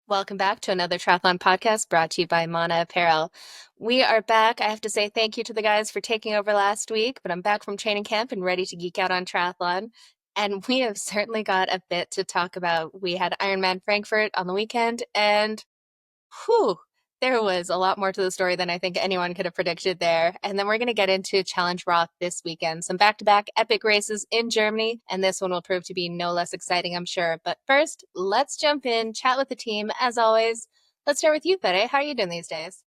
Welcome back to another triathlon podcast brought to you by Mana Apparel. We are back. I have to say thank you to the guys for taking over last week, but I'm back from training camp and ready to geek out on triathlon. And we have certainly got a bit to talk about. We had Ironman Frankfurt on the weekend, and whew, there was a lot more to the story than I think anyone could have predicted there. And then we're going to get into Challenge Roth this weekend. Some back-to-back epic races in Germany, and this one will prove to be no less exciting, I'm sure. But first, let's jump in, chat with the team. As always, let's start with you, Pere. How are you doing these days?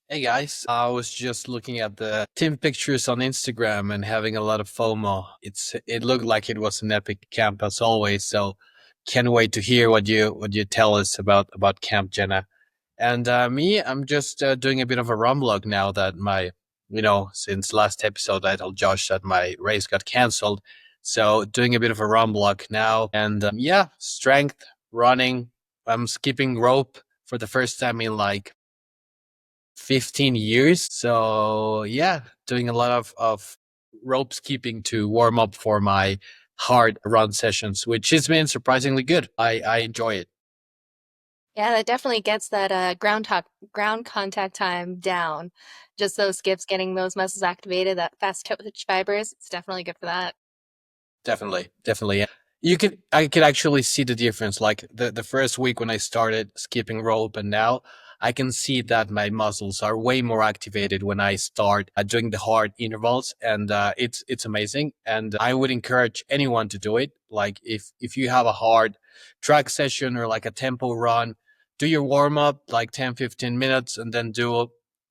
Hey guys, I was just looking at the team pictures on Instagram and having a lot of FOMO. It looked like it was an epic camp as always, so can't wait to hear what you tell us about Camp Jenna. And I'm just doing a bit of a run vlog now that since last episode I told Josh that my race got canceled. So doing a bit of a run vlog now, and strength, running. I'm skipping rope for the first time in like 15 years. So yeah, doing a lot of rope skipping to warm up for my hard run sessions, which has been surprisingly good. I enjoy it. Yeah, that definitely gets that ground contact time down. Just those skips, getting those muscles activated, that fast twitch fibers. It's definitely good for that. Definitely. I could actually see the difference. Like the first week when I started skipping rope, and now I can see that my muscles are way more activated when I start doing the hard intervals, and it's amazing. And I would encourage anyone to do it. Like if you have a hard track session or like a tempo run, do your warm up like 10-15 minutes, and then do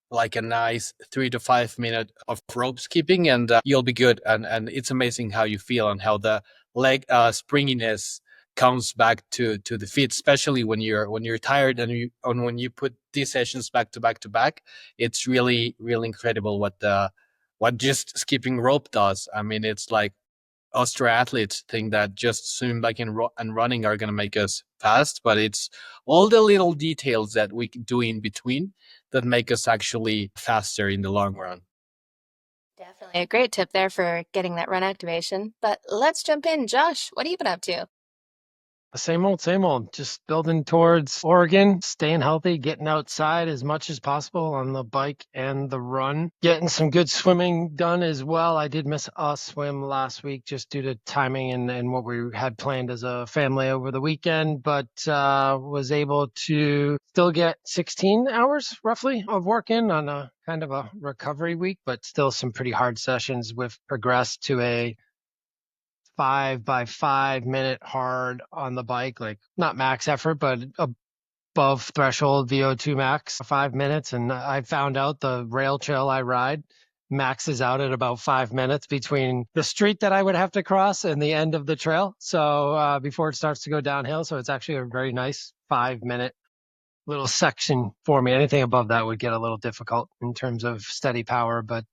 like a nice 3 to 5 minute of rope skipping, and you'll be good. And it's amazing how you feel and how the leg springiness comes back to the feet, especially when you're tired, and when you put these sessions back to back to back. It's really incredible what just skipping rope does. I mean, it's like us triathletes think that just swimming, bike, and running are going to make us fast, but it's all the little details that we can do in between that make us actually faster in the long run. Definitely a great tip there for getting that run activation. But let's jump in. Josh, what have you been up to? Same old. Just building towards Oregon, staying healthy, getting outside as much as possible on the bike and the run. Getting some good swimming done as well. I did miss a swim last week just due to timing and what we had planned as a family over the weekend, but was able to still get 16 hours roughly of work in on a kind of a recovery week, but still some pretty hard sessions. We've progressed to a 5 by 5 minute hard on the bike, like not max effort, but above threshold VO2 max, 5 minutes. And I found out the rail trail I ride maxes out at about 5 minutes between the street that I would have to cross and the end of the trail. So before it starts to go downhill. So it's actually a very nice 5 minute little section for me. Anything above that would get a little difficult in terms of steady power, but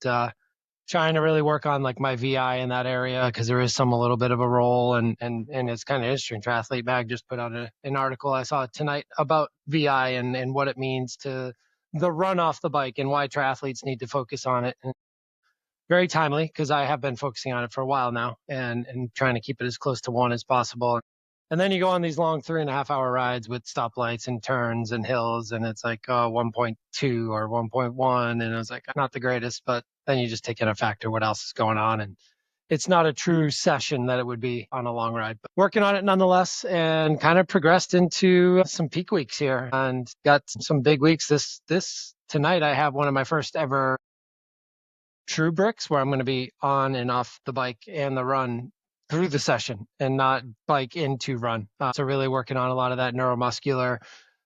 trying to really work on like my VI in that area, because there is a little bit of a roll, and it's kind of interesting. Triathlete Mag just put out an article I saw tonight about VI and what it means to the run off the bike and why triathletes need to focus on it. And very timely, because I have been focusing on it for a while now and trying to keep it as close to 1 as possible. And then you go on these long 3.5 hour rides with stoplights and turns and hills, and it's like 1.2 or 1.1. And it was like, not the greatest, but then you just take in a factor what else is going on. And it's not a true session that it would be on a long ride, but working on it nonetheless, and kind of progressed into some peak weeks here and got some big weeks. This tonight, I have one of my first ever true bricks where I'm going to be on and off the bike and the run through the session and not bike into run. So really working on a lot of that neuromuscular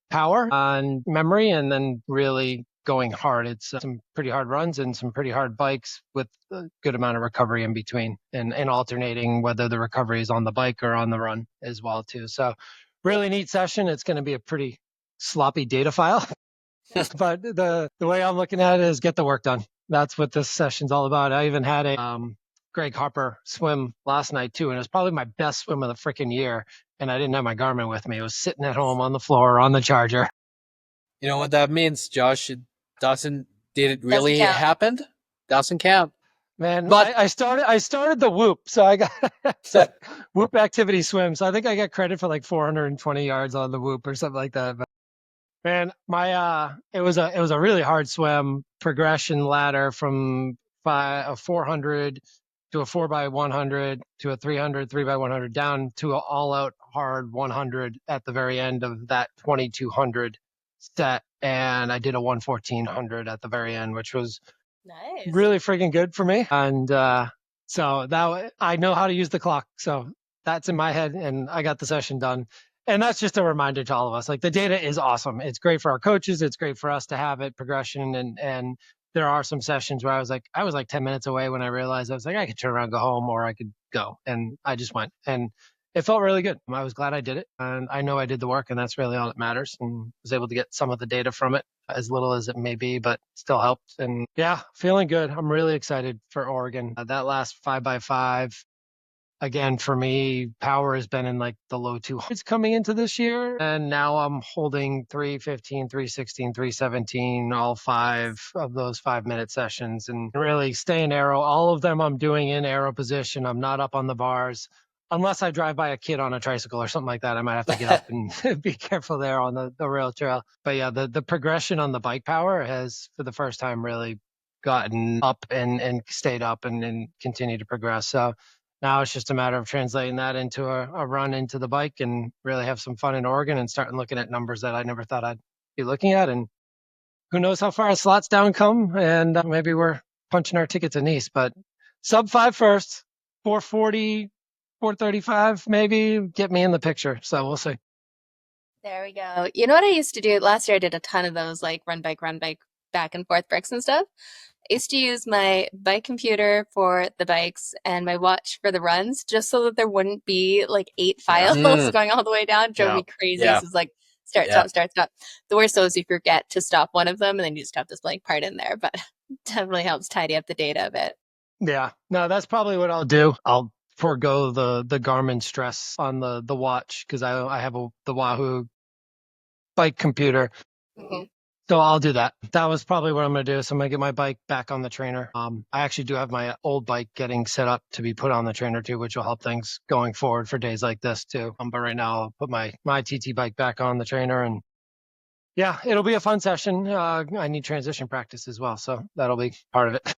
power and memory, and then really going hard. It's some pretty hard runs and some pretty hard bikes with a good amount of recovery in between, and alternating whether the recovery is on the bike or on the run as well too. So really neat session. It's going to be a pretty sloppy data file, but the way I'm looking at it is get the work done. That's what this session's all about. I even had a Greg Harper swim last night too, and it was probably my best swim of the freaking year. And I didn't have my Garmin with me. It was sitting at home on the floor on the charger. You know what that means, Josh? Did it really happen? Doesn't count. Man, but I started the Whoop, so I got Whoop activity swim. So I think I got credit for like 420 yards on the Whoop or something like that. But Man, it was a really hard swim progression ladder from a 400 to a 4x100 to a 300, 3x100 down to an all out hard 100 at the very end of that 2200 set. And I did a 11400 at the very end, which was Nice. really freaking good for me. And so that I know how to use the clock. So that's in my head, and I got the session done. And that's just a reminder to all of us. Like, the data is awesome. It's great for our coaches. It's great for us to have it progression. And there are some sessions where I was like 10 minutes away when I realized I was like, I could turn around, go home, or I could go. And I just went. And it felt really good. I was glad I did it. And I know I did the work, and that's really all that matters. And was able to get some of the data from it, as little as it may be, but still helped. And yeah, feeling good. I'm really excited for Oregon. That last 5x5, again, for me, power has been in like the low 200s coming into this year. And now I'm holding 315, 316, 317, all five of those 5 minute sessions, and really staying aero. All of them I'm doing in aero position. I'm not up on the bars. Unless I drive by a kid on a tricycle or something like that, I might have to get up and be careful there on the rail trail. But yeah, the progression on the bike power has, for the first time, really gotten up and stayed up and continued to progress. So now it's just a matter of translating that into a run into the bike and really have some fun in Oregon and starting looking at numbers that I never thought I'd be looking at. And who knows how far a slots down come. And maybe we're punching our ticket to Nice, but sub 5 first, 440, 435, maybe get me in the picture. So we'll see. There we go. You know what I used to do? Last year I did a ton of those like run bike, back and forth bricks and stuff. I used to use my bike computer for the bikes and my watch for the runs, just so that there wouldn't be like 8 Yeah. files going all the way down. It drove Yeah. me crazy. Yeah. So it's like start, Yeah. stop, start, stop. The worst though is if you forget to stop one of them and then you just have this blank part in there, but definitely helps tidy up the data a bit. Yeah, no, that's probably what I'll do. I'll forego the Garmin stress on the watch, because I have the Wahoo bike computer. Mhm. So I'll do that. That was probably what I'm going to do. So I'm going to get my bike back on the trainer. I actually do have my old bike getting set up to be put on the trainer too, which will help things going forward for days like this too. But right now I'll put my TT bike back on the trainer, and yeah, it'll be a fun session. I need transition practice as well, so that'll be part of it.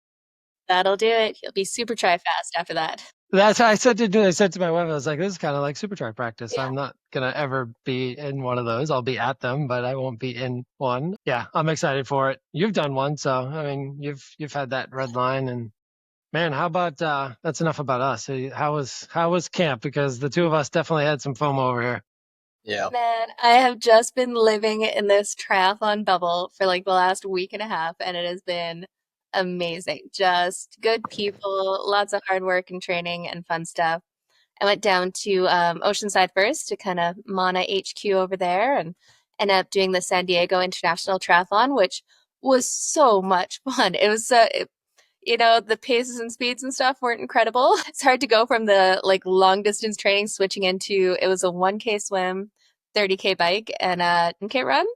That'll do it. You'll be super try fast after that. That's how I said to my wife, I was like, this is kind of like super try practice. Yeah. I'm not going to ever be in one of those. I'll be at them, but I won't be in one. Yeah, I'm excited for it. You've done one. So, I mean, you've had that red line, and man, how about, that's enough about us. How was camp? Because the two of us definitely had some FOMO over here. Yeah. Man, I have just been living in this triathlon bubble for like the last week and a half, and it has been amazing. Just good people, lots of hard work and training and fun stuff. I went down to Oceanside first to kind of Mana HQ over there and ended up doing the San Diego International Triathlon, which was so much fun. It was the paces and speeds and stuff weren't incredible. It's hard to go from the like long distance training switching into it was a 1K swim, 30K bike, and a 10K run.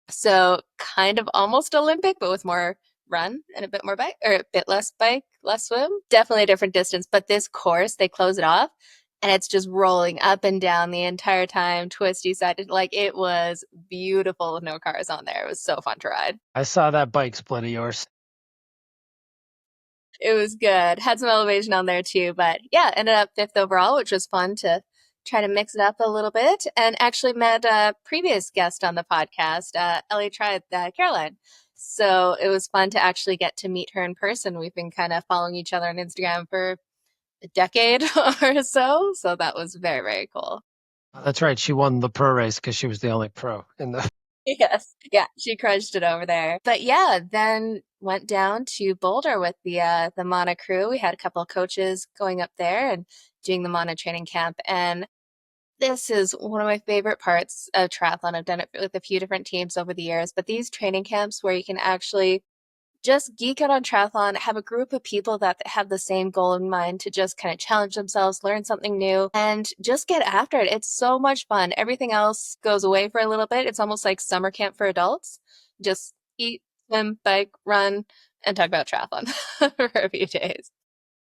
So kind of almost Olympic, but with more run and a bit more bike or a bit less bike, less swim. Definitely a different distance. But this course, they close it off and it's just rolling up and down the entire time, twisty side. Like it was beautiful with no cars on there. It was so fun to ride. I saw that bike split of yours. It was good. Had some elevation on there too, but yeah, ended up fifth overall, which was fun to try to mix it up a little bit. And actually met a previous guest on the podcast, LA Tried, Caroline. So it was fun to actually get to meet her in person. We've been kind of following each other on Instagram for a decade or so. So that was very, very cool. That's right. She won the pro race because she was the only pro in the. Yes. Yeah, she crushed it over there. But yeah, then went down to Boulder with the Mana crew. We had a couple of coaches going up there and doing the Mana training camp. And this is one of my favorite parts of triathlon. I've done it with a few different teams over the years, but these training camps where you can actually just geek out on triathlon, have a group of people that have the same goal in mind to just kind of challenge themselves, learn something new, and just get after it. It's so much fun. Everything else goes away for a little bit. It's almost like summer camp for adults. Just eat, swim, bike, run, and talk about triathlon for a few days.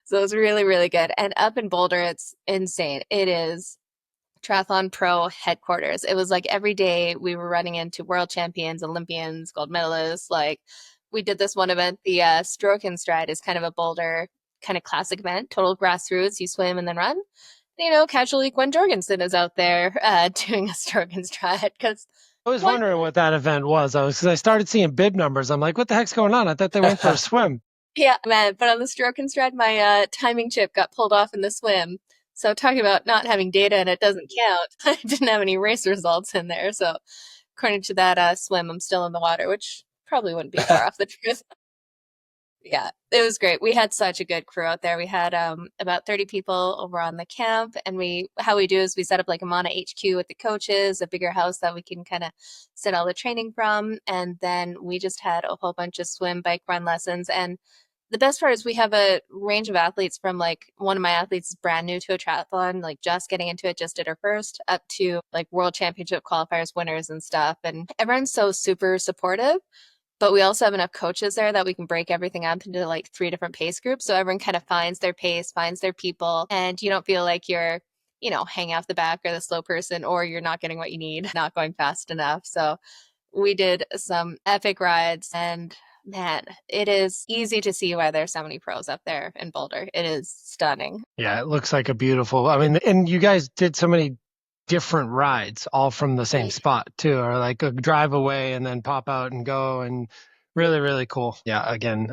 So it was really, really good. And up in Boulder, it's insane. It is Triathlon Pro headquarters. It was like every day we were running into world champions, Olympians, gold medalists. Like we did this one event, the Stroke and Stride is kind of a Boulder kind of classic event, total grassroots. You swim and then run. Casually Gwen Jorgensen is out there doing a Stroke and Stride because I was wondering what that event was. Because I started seeing bib numbers. I'm like, what the heck's going on? I thought they went for a swim. Yeah, man. But on the Stroke and Stride, my timing chip got pulled off in the swim. So talking about not having data and it doesn't count, I didn't have any race results in there. So according to that swim, I'm still in the water, which probably wouldn't be far off the truth. Yeah, it was great. We had such a good crew out there. We had about 30 people over on the camp, and how we do is we set up like a Mana HQ with the coaches, a bigger house that we can kind of set all the training from, and then we just had a whole bunch of swim, bike, run lessons. And the best part is we have a range of athletes from like one of my athletes is brand new to a triathlon, like just getting into it, just did her first, up to like world championship qualifiers winners and stuff. And everyone's so super supportive. But we also have enough coaches there that we can break everything up into like 3 different pace groups. So everyone kind of finds their pace, finds their people, and you don't feel like you're, hanging off the back or the slow person, or you're not getting what you need, not going fast enough. So we did some epic rides, and man, it is easy to see why there's so many pros up there in Boulder. It is stunning. Yeah, it looks like and you guys did so many different rides all from the same spot too, or like a drive away and then pop out and go, and really, really cool. Yeah, again,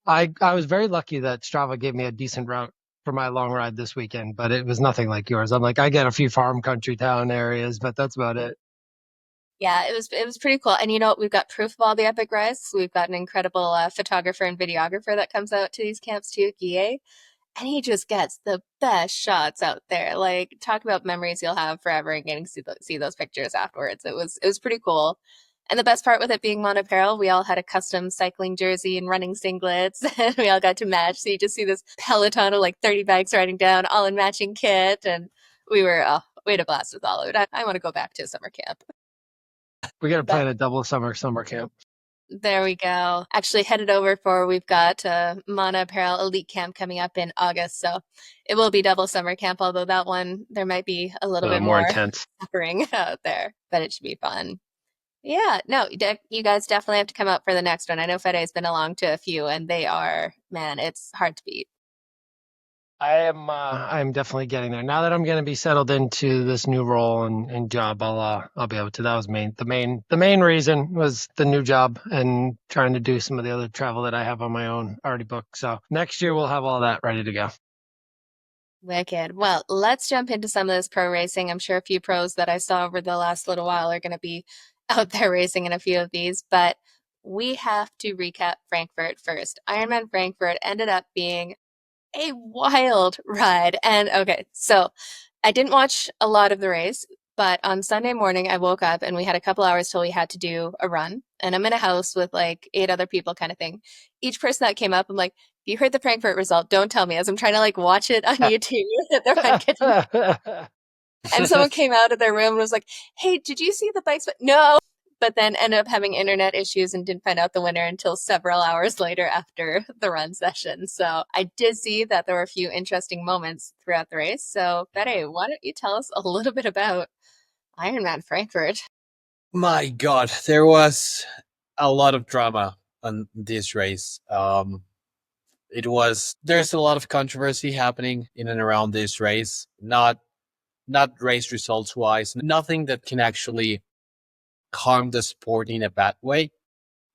I was very lucky that Strava gave me a decent route for my long ride this weekend, but it was nothing like yours. I'm like, I get a few farm country town areas, but that's about it. Yeah, it was pretty cool. And we've got proof of all the epic rides. We've got an incredible photographer and videographer that comes out to these camps too, Guille. And he just gets the best shots out there. Like, talk about memories you'll have forever and getting to see those pictures afterwards. It was pretty cool. And the best part with it being Mon Apparel, we all had a custom cycling jersey and running singlets, and we all got to match. So you just see this peloton of like 30 bikes riding down, all in matching kit. And we had a blast with all of it. I want to go back to summer camp. We got to plan a double summer camp. There we go. Actually headed over we've got Mana Apparel Elite Camp coming up in August. So it will be double summer camp, although that one, there might be a little bit more intense suffering out there, but it should be fun. Yeah, no, you guys definitely have to come up for the next one. I know Fede's been along to a few, and it's hard to beat. I'm definitely getting there. Now that I'm going to be settled into this new role and job, I'll be able to. That was the main reason was the new job and trying to do some of the other travel that I have on my own already booked. So next year we'll have all that ready to go. Wicked. Well, let's jump into some of this pro racing. I'm sure a few pros that I saw over the last little while are going to be out there racing in a few of these, but we have to recap Frankfurt first. Ironman Frankfurt ended up being a wild ride. And okay, so I didn't watch a lot of the race, but on Sunday morning I woke up and we had a couple hours till we had to do a run. And I'm in a house with like 8 other people kind of thing. Each person that came up, I'm like, you heard the Frankfurt result, don't tell me, as I'm trying to like watch it on YouTube. And someone came out of their room and was like, hey, did you see the bikes? No. But then ended up having internet issues and didn't find out the winner until several hours later after the run session. So I did see that there were a few interesting moments throughout the race. So Fede, why don't you tell us a little bit about Ironman Frankfurt? My God, there was a lot of drama on this race. There's a lot of controversy happening in and around this race, not race results wise, nothing that can actually harm the sport in a bad way,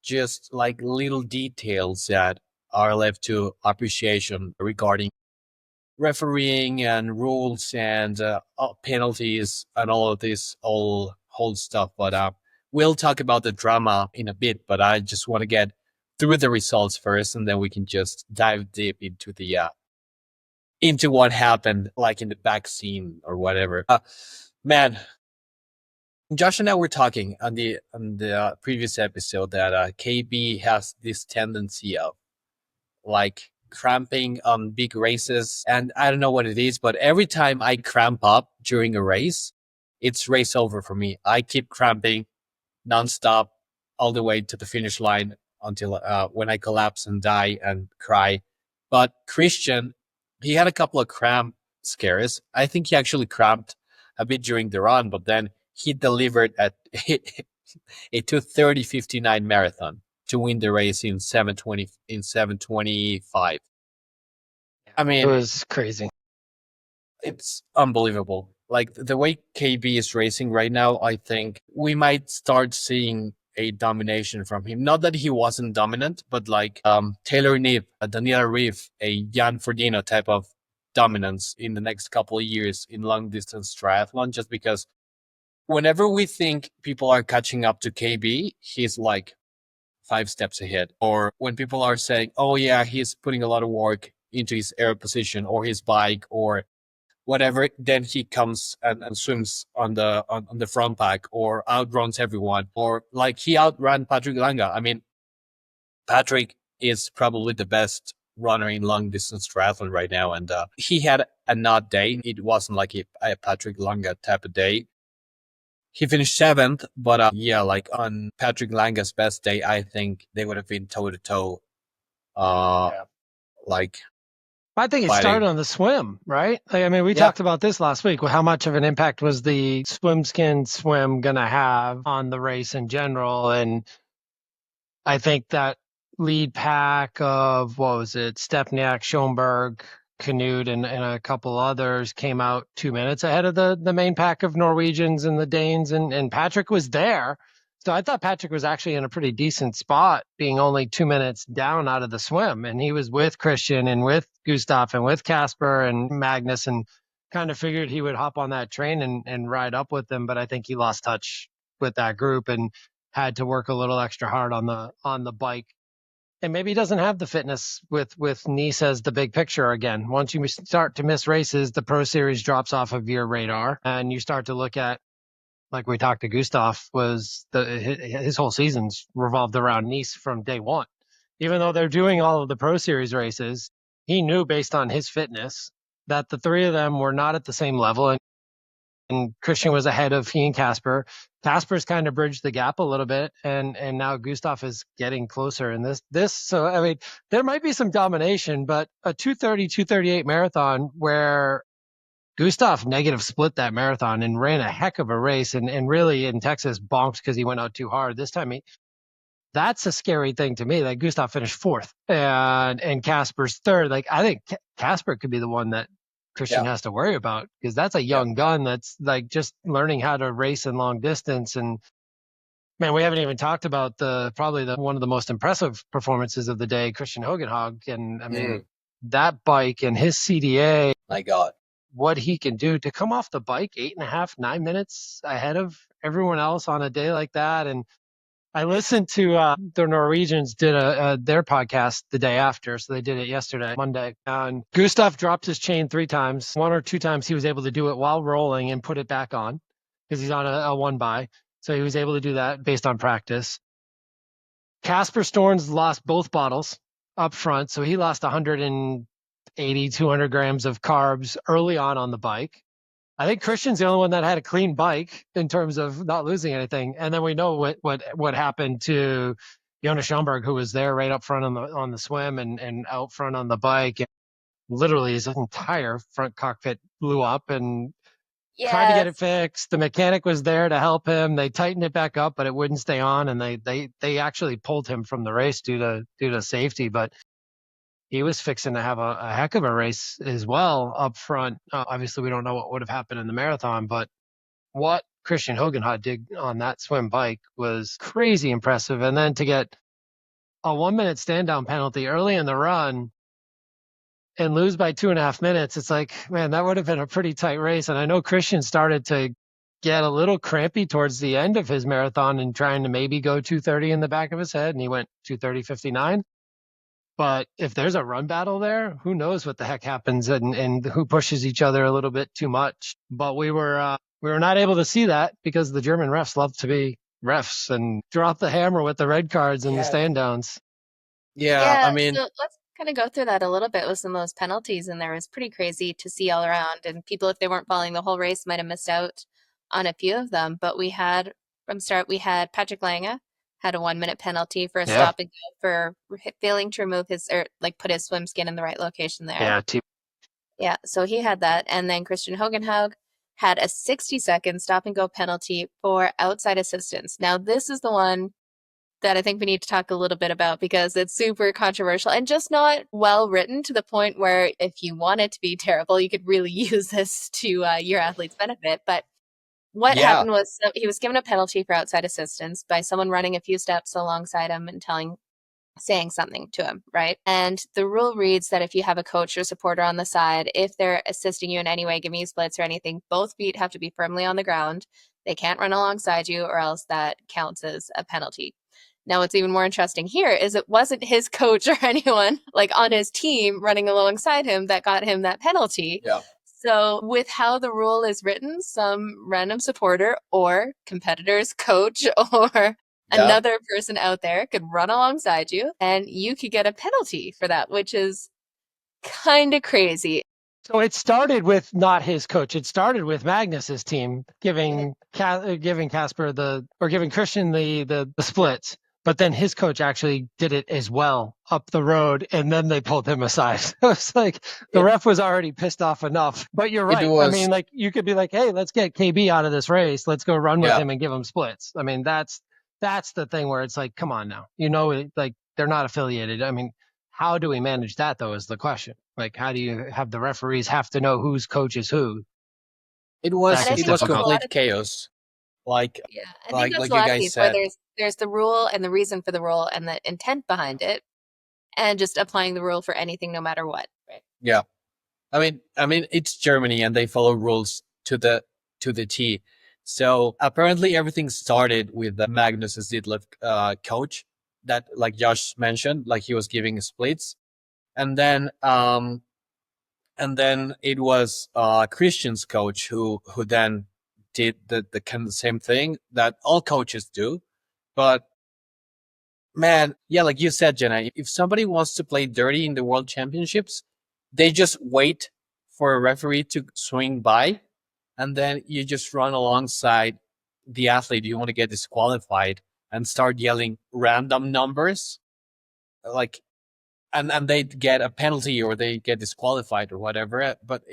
just like little details that are left to appreciation regarding refereeing and rules and penalties and all of this whole stuff. But we'll talk about the drama in a bit, but I just want to get through the results first, and then we can just dive deep into into what happened, like in the back scene or whatever. Man, Josh and I were talking on the previous episode that KB has this tendency of like cramping on big races, and I don't know what it is, but every time I cramp up during a race, it's race over for me. I keep cramping nonstop all the way to the finish line until when I collapse and die and cry. But Christian, he had a couple of cramp scares. I think he actually cramped a bit during the run, but then he delivered at a 2:30:59 marathon to win the race in 7:25. I It mean, was crazy. it's unbelievable. Like the way KB is racing right now, I think we might start seeing a domination from him. Not that he wasn't dominant, but like Taylor Neve, Daniela Reeve, a Jan Frodeno type of dominance in the next couple of years in long distance triathlon, just because whenever we think people are catching up to KB, he's like 5 steps ahead. Or when people are saying, oh yeah, he's putting a lot of work into his air position or his bike or whatever, then he comes and swims on the front pack or outruns everyone, or like he outran Patrick Lange. I mean, Patrick is probably the best runner in long distance triathlon right now, and he had a not day. It wasn't like a Patrick Lange type of day. He finished 7th, but yeah, like on Patrick Lange's best day, I think they would have been toe to toe. Like I think it fighting. started on the swim, right? I mean, we talked about this last week. How much of an impact was the swim skin swim going to have on the race in general? And I think that lead pack of, what was it, Stepniak, Schoenberg, Canute, and a couple others came out 2 minutes ahead of the main pack of Norwegians and the Danes, and Patrick was there. So I thought Patrick was actually in a pretty decent spot, being only 2 minutes down out of the swim. And he was with Christian and with Gustav and with Casper and Magnus, and kind of figured he would hop on that train and ride up with them. But I think he lost touch with that group and had to work a little extra hard on the bike. And maybe he doesn't have the fitness with Nice as the big picture again. Once you start to miss races, the Pro Series drops off of your radar, and you start to look at, like we talked to Gustav, was his whole season's revolved around Nice from day one. Even though they're doing all of the Pro Series races, he knew based on his fitness that the three of them were not at the same level, and Christian was ahead of he and Casper. Casper's kind of bridged the gap a little bit, and now Gustav is getting closer in this. So, I mean, there might be some domination, but a 2:30, 2:38 marathon where Gustav negative split that marathon and ran a heck of a race, and really in Texas bonked because he went out too hard. This time, that's a scary thing to me. Like Gustav finished 4th and Casper's 3rd. Like I think Casper could be the one that Christian has to worry about, because that's a young gun that's like just learning how to race in long distance. And man, we haven't even talked about probably one of the most impressive performances of the day, Christian Hogenhaug. And I mean, that bike and his CDA, my God, what he can do to come off the bike 8.5, 9 minutes ahead of everyone else on a day like that. And I listened to the Norwegians did their podcast the day after. So they did it yesterday, Monday. And Gustav dropped his chain 3 times. 1 or 2 times he was able to do it while rolling and put it back on because he's on a 1-by. So he was able to do that based on practice. Casper Storns lost both bottles up front. So he lost 180, 200 grams of carbs early on the bike. I think Christian's the only one that had a clean bike in terms of not losing anything. And then we know what happened to Jonas Schomburg, who was there right up front on the swim and out front on the bike. And literally his entire front cockpit blew up, and tried to get it fixed. The mechanic was there to help him. They tightened it back up, but it wouldn't stay on. And they actually pulled him from the race due to safety. But he was fixing to have a heck of a race as well up front. Obviously, we don't know what would have happened in the marathon, but what Christian Hogenhaug did on that swim bike was crazy impressive. And then to get a 1-minute stand down penalty early in the run and lose by 2.5 minutes, it's like, man, that would have been a pretty tight race. And I know Christian started to get a little crampy towards the end of his marathon and trying to maybe go 2:30 in the back of his head, and he went 2:30:59. But if there's a run battle there, who knows what the heck happens and who pushes each other a little bit too much. But we were not able to see that because the German refs love to be refs and drop the hammer with the red cards and the stand downs. Yeah, I mean, so let's kind of go through that a little bit with some of those penalties. And there was pretty crazy to see all around. And people, if they weren't following the whole race, might have missed out on a few of them. But we had Patrick Lange had a 1-minute penalty for a stop and go for failing to remove put his swim skin in the right location there. Yeah. Yeah, so he had that. And then Christian Hogenhaug had a 60-second stop and go penalty for outside assistance. Now, this is the one that I think we need to talk a little bit about because it's super controversial and just not well written to the point where if you want it to be terrible, you could really use this to your athlete's benefit. But what Yeah. happened was he was given a penalty for outside assistance by someone running a few steps alongside him and saying something to him, right? And the rule reads that if you have a coach or supporter on the side, if they're assisting you in any way, giving you splits or anything, both feet have to be firmly on the ground. They can't run alongside you or else that counts as a penalty. Now, what's even more interesting here is it wasn't his coach or anyone like on his team running alongside him that got him that penalty. Yeah. So with how the rule is written, some random supporter or competitor's coach or another person out there could run alongside you and you could get a penalty for that, which is kind of crazy. So it started with not his coach. It started with Magnus's team giving Casper giving Christian the splits. But then his coach actually did it as well up the road, and then they pulled him aside. So it's like the ref was already pissed off enough. But you're right. I mean, like you could be like, hey, let's get KB out of this race. Let's go run with him and give him splits. I mean, that's the thing where it's like, come on now. Like they're not affiliated. I mean, how do we manage that though is the question. Like, how do you have the referees have to know whose coach is who? It was complete chaos. Like, yeah, I like think that's like a lot you of guys these said. where there's the rule and the reason for the rule and the intent behind it, and just applying the rule for anything, no matter what. Right? Yeah, I mean, it's Germany and they follow rules to the T. So apparently everything started with the Magnus's deadlift coach that, like Josh mentioned, like he was giving splits, and then it was Christian's coach who then did the kind of the same thing that all coaches do. But man, yeah, like you said, Jenna, if somebody wants to play dirty in the world championships, they just wait for a referee to swing by, and then you just run alongside the athlete you want to get disqualified and start yelling random numbers, like, and they get a penalty or they get disqualified or whatever. But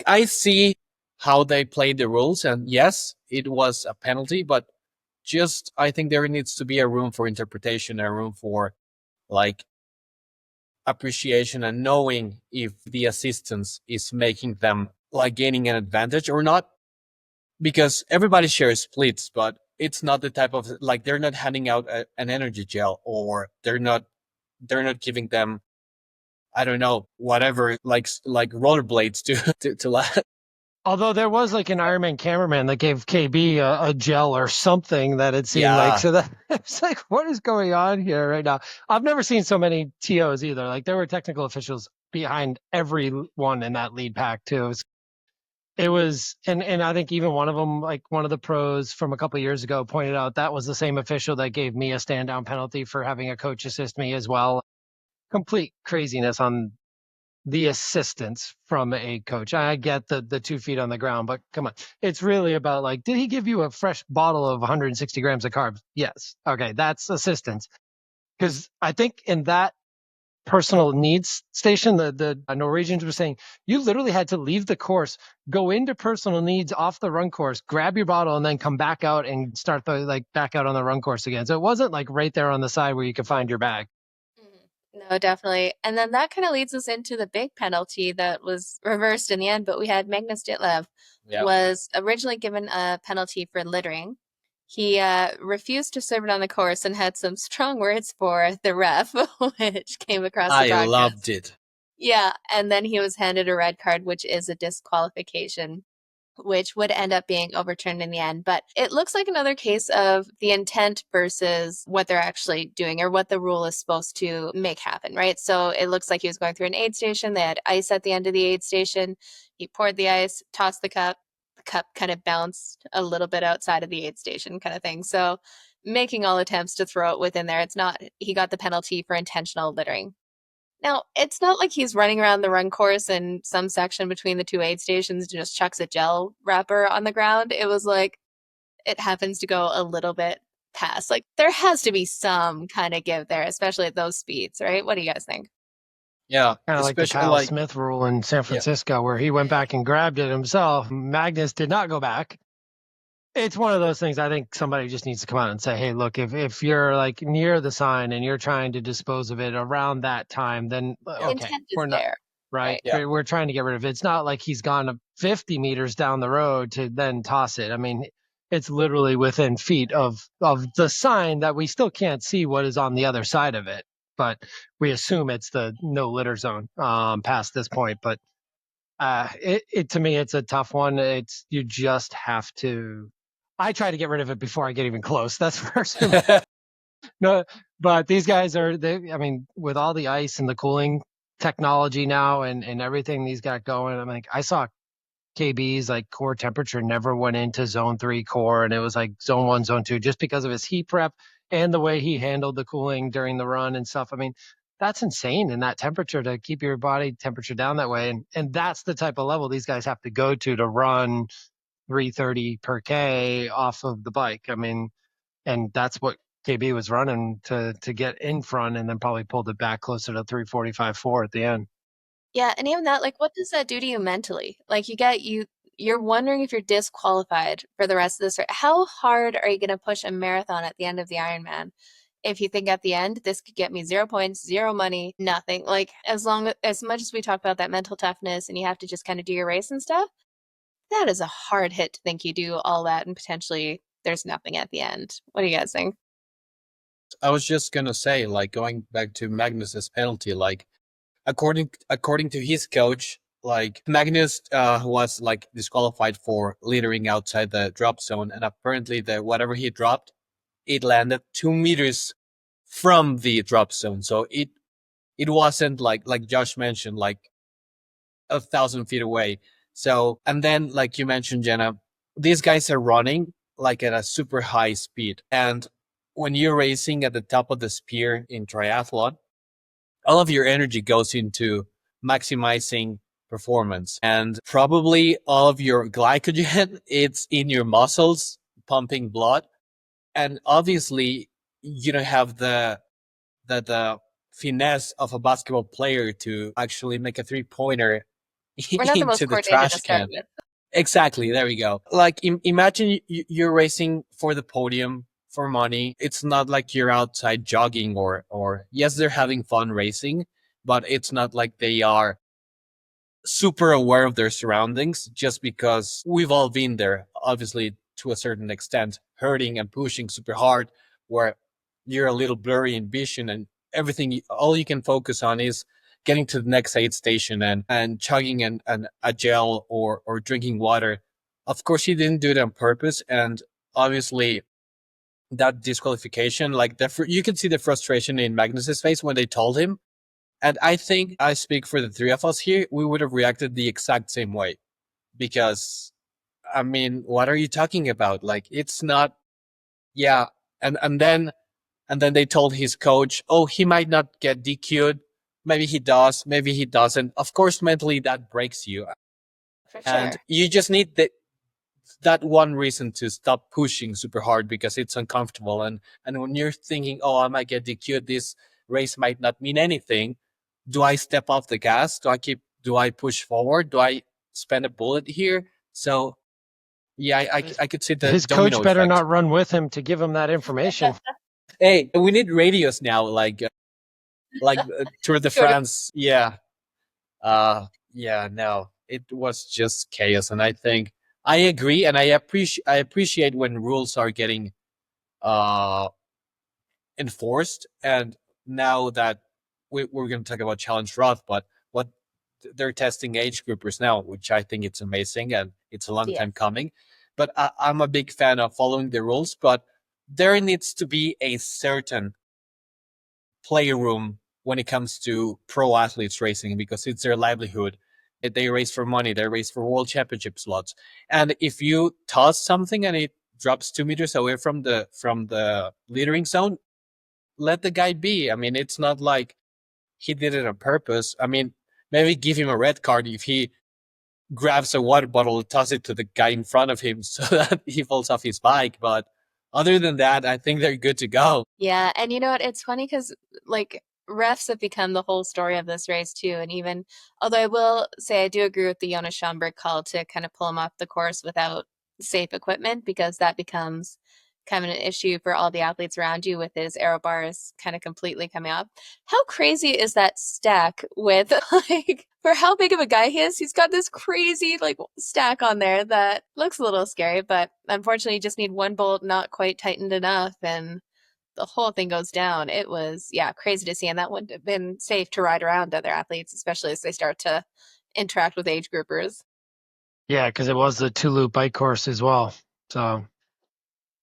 I see how they played the rules, and yes, it was a penalty, but I think there needs to be a room for interpretation, a room for like appreciation and knowing if the assistance is making them like gaining an advantage or not. Because everybody shares splits, but it's not the type of like they're not handing out an energy gel, or they're not giving them, I don't know, whatever, like rollerblades to last. Although there was like an Ironman cameraman that gave KB a gel or something that it seemed like. So that it's like, what is going on here right now? I've never seen so many TOs either. Like there were technical officials behind everyone in that lead pack too. It was, and I think even one of them, like one of the pros from a couple of years ago, pointed out that was the same official that gave me a stand down penalty for having a coach assist me as well. Complete craziness on the assistance from a coach. I get the 2 feet on the ground, but come on. It's really about like, did he give you a fresh bottle of 160 grams of carbs? Yes. Okay. That's assistance. Because I think in that personal needs station, the Norwegians were saying you literally had to leave the course, go into personal needs off the run course, grab your bottle, and then come back out and start back out on the run course again. So it wasn't like right there on the side where you could find your bag. No, definitely. And then that kind of leads us into the big penalty that was reversed in the end. But we had Magnus Ditlev was originally given a penalty for littering. He refused to serve it on the course and had some strong words for the ref, which came across the broadcast. I loved it. Yeah, and then he was handed a red card, which is a disqualification, which would end up being overturned in the end. But it looks like another case of the intent versus what they're actually doing or what the rule is supposed to make happen, right? So it looks like he was going through an aid station. They had ice at the end of the aid station. He poured the ice, tossed the cup. The cup kind of bounced a little bit outside of the aid station kind of thing. So making all attempts to throw it within there. He got the penalty for intentional littering. Now, it's not like he's running around the run course in some section between the two aid stations and just chucks a gel wrapper on the ground. It was like, it happens to go a little bit past. Like, there has to be some kind of give there, especially at those speeds, right? What do you guys think? Yeah, Kind of like the especially Kyle like Smith rule in San yeah. Francisco, where he went back and grabbed it himself. Magnus did not go back. It's one of those things. I think somebody just needs to come out and say, "Hey, look, if you're like near the sign and you're trying to dispose of it around that time, then The Yeah. okay, intent is we're not there, right. right? Yeah. We're trying to get rid of it. It's not like he's gone 50 meters down the road to then toss it. I mean, it's literally within feet of the sign that we still can't see what is on the other side of it, but we assume it's the no litter zone past this point. But it to me, it's a tough one. It's you just have to. I try to get rid of it before I get even close. That's first. No, but these guys are. I mean, with all the ice and the cooling technology now and everything these got going, I'm like, I saw KB's like core temperature never went into zone 3 core, and it was like zone 1, zone 2, just because of his heat prep and the way he handled the cooling during the run and stuff. I mean, that's insane in that temperature to keep your body temperature down that way. And that's the type of level these guys have to go to run 330 per K off of the bike. I mean, and that's what KB was running to get in front, and then probably pulled it back closer to 345.4 at the end. Yeah, and even that, like, what does that do to you mentally? Like, you're wondering if you're disqualified for the rest of this. How hard are you going to push a marathon at the end of the Ironman? If you think at the end, this could get me 0 points, zero money, nothing. Like, as much as we talk about that mental toughness and you have to just kind of do your race and stuff, that is a hard hit to think you do all that and potentially there's nothing at the end. What do you guys think? I was just gonna say, like going back to Magnus's penalty, like according to his coach, like Magnus was like disqualified for littering outside the drop zone, and apparently the whatever he dropped, it landed 2 meters from the drop zone. So it wasn't like Josh mentioned, like 1,000 feet away. So and then like you mentioned, Jenna, these guys are running like at a super high speed. And when you're racing at the top of the spear in triathlon, all of your energy goes into maximizing performance, and probably all of your glycogen it's in your muscles pumping blood. And obviously you don't have the finesse of a basketball player to actually make a 3-pointer We're not the most into the coordinated to trash start can. with. Exactly. There we go. Like, imagine you're racing for the podium for money. It's not like you're outside jogging or yes, they're having fun racing, but it's not like they are super aware of their surroundings, just because we've all been there, obviously to a certain extent, hurting and pushing super hard, where you're a little blurry in vision and everything, all you can focus on is getting to the next aid station and chugging and a gel or drinking water. Of course, he didn't do it on purpose. And obviously that disqualification, like you can see the frustration in Magnus's face when they told him. And I think I speak for the three of us here. We would have reacted the exact same way, because I mean, what are you talking about? Like, it's not, yeah. And then they told his coach, oh, he might not get DQ'd. Maybe he does. Maybe he doesn't. Of course, mentally that breaks you. For And sure. you just need that one reason to stop pushing super hard, because it's uncomfortable. And when you're thinking, oh, I might get DQ'd, this race might not mean anything. Do I step off the gas? Do I push forward? Do I spend a bullet here? So yeah, I could see the His coach domino better effect. not run with him to give him that information. Hey, we need radios now, like Tour de Tour de- France. Yeah. Yeah, no, it was just chaos. And I think I agree. And I appreciate when rules are getting, uh, enforced. And now that we're going to talk about Challenge Roth, but what they're testing age groupers now, which I think it's amazing and it's a long Yeah. time coming. But I'm a big fan of following the rules, but there needs to be a certain playroom when it comes to pro athletes racing, because it's their livelihood. They race for money, they race for world championship slots. And if you toss something and it drops 2 meters away from the leadering zone, let the guy be. I mean, it's not like he did it on purpose. I mean, maybe give him a red card if he grabs a water bottle and tosses it to the guy in front of him so that he falls off his bike. But other than that, I think they're good to go. Yeah, and you know what? It's funny because, like, refs have become the whole story of this race too. And even, although I will say I do agree with the Jonas Schomburg call to kind of pull him off the course without safe equipment, because that becomes kind of an issue for all the athletes around you with his aero bars kind of completely coming up. How crazy is that stack with like for how big of a guy he is? He's got this crazy like stack on there that looks a little scary, but unfortunately you just need one bolt not quite tightened enough and the whole thing goes down. It was, yeah, crazy to see. And that wouldn't have been safe to ride around other athletes, especially as they start to interact with age groupers. Yeah, because it was the two-loop bike course as well. So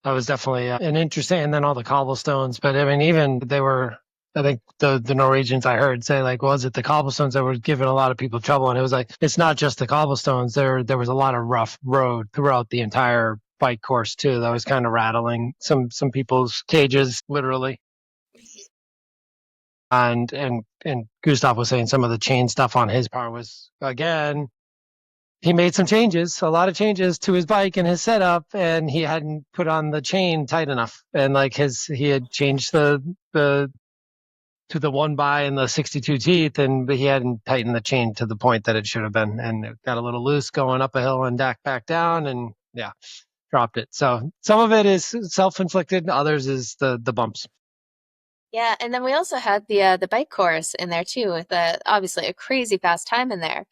that was definitely an interesting, and then all the cobblestones. But I mean, even they were, I think the Norwegians I heard say like, was it the cobblestones that were giving a lot of people trouble? And it was like, it's not just the cobblestones. There was a lot of rough road throughout the entire bike course too. That was kind of rattling some people's cages, literally. And Gustav was saying some of the chain stuff on his part was, again, he made some changes, a lot of changes to his bike and his setup, and he hadn't put on the chain tight enough. And like he had changed the to the 1x and the 62 teeth, but he hadn't tightened the chain to the point that it should have been, and it got a little loose going up a hill and back down, and yeah, dropped it. So some of it is self-inflicted, others is the bumps. Yeah, and then we also had the bike course in there too, with obviously a crazy fast time in there.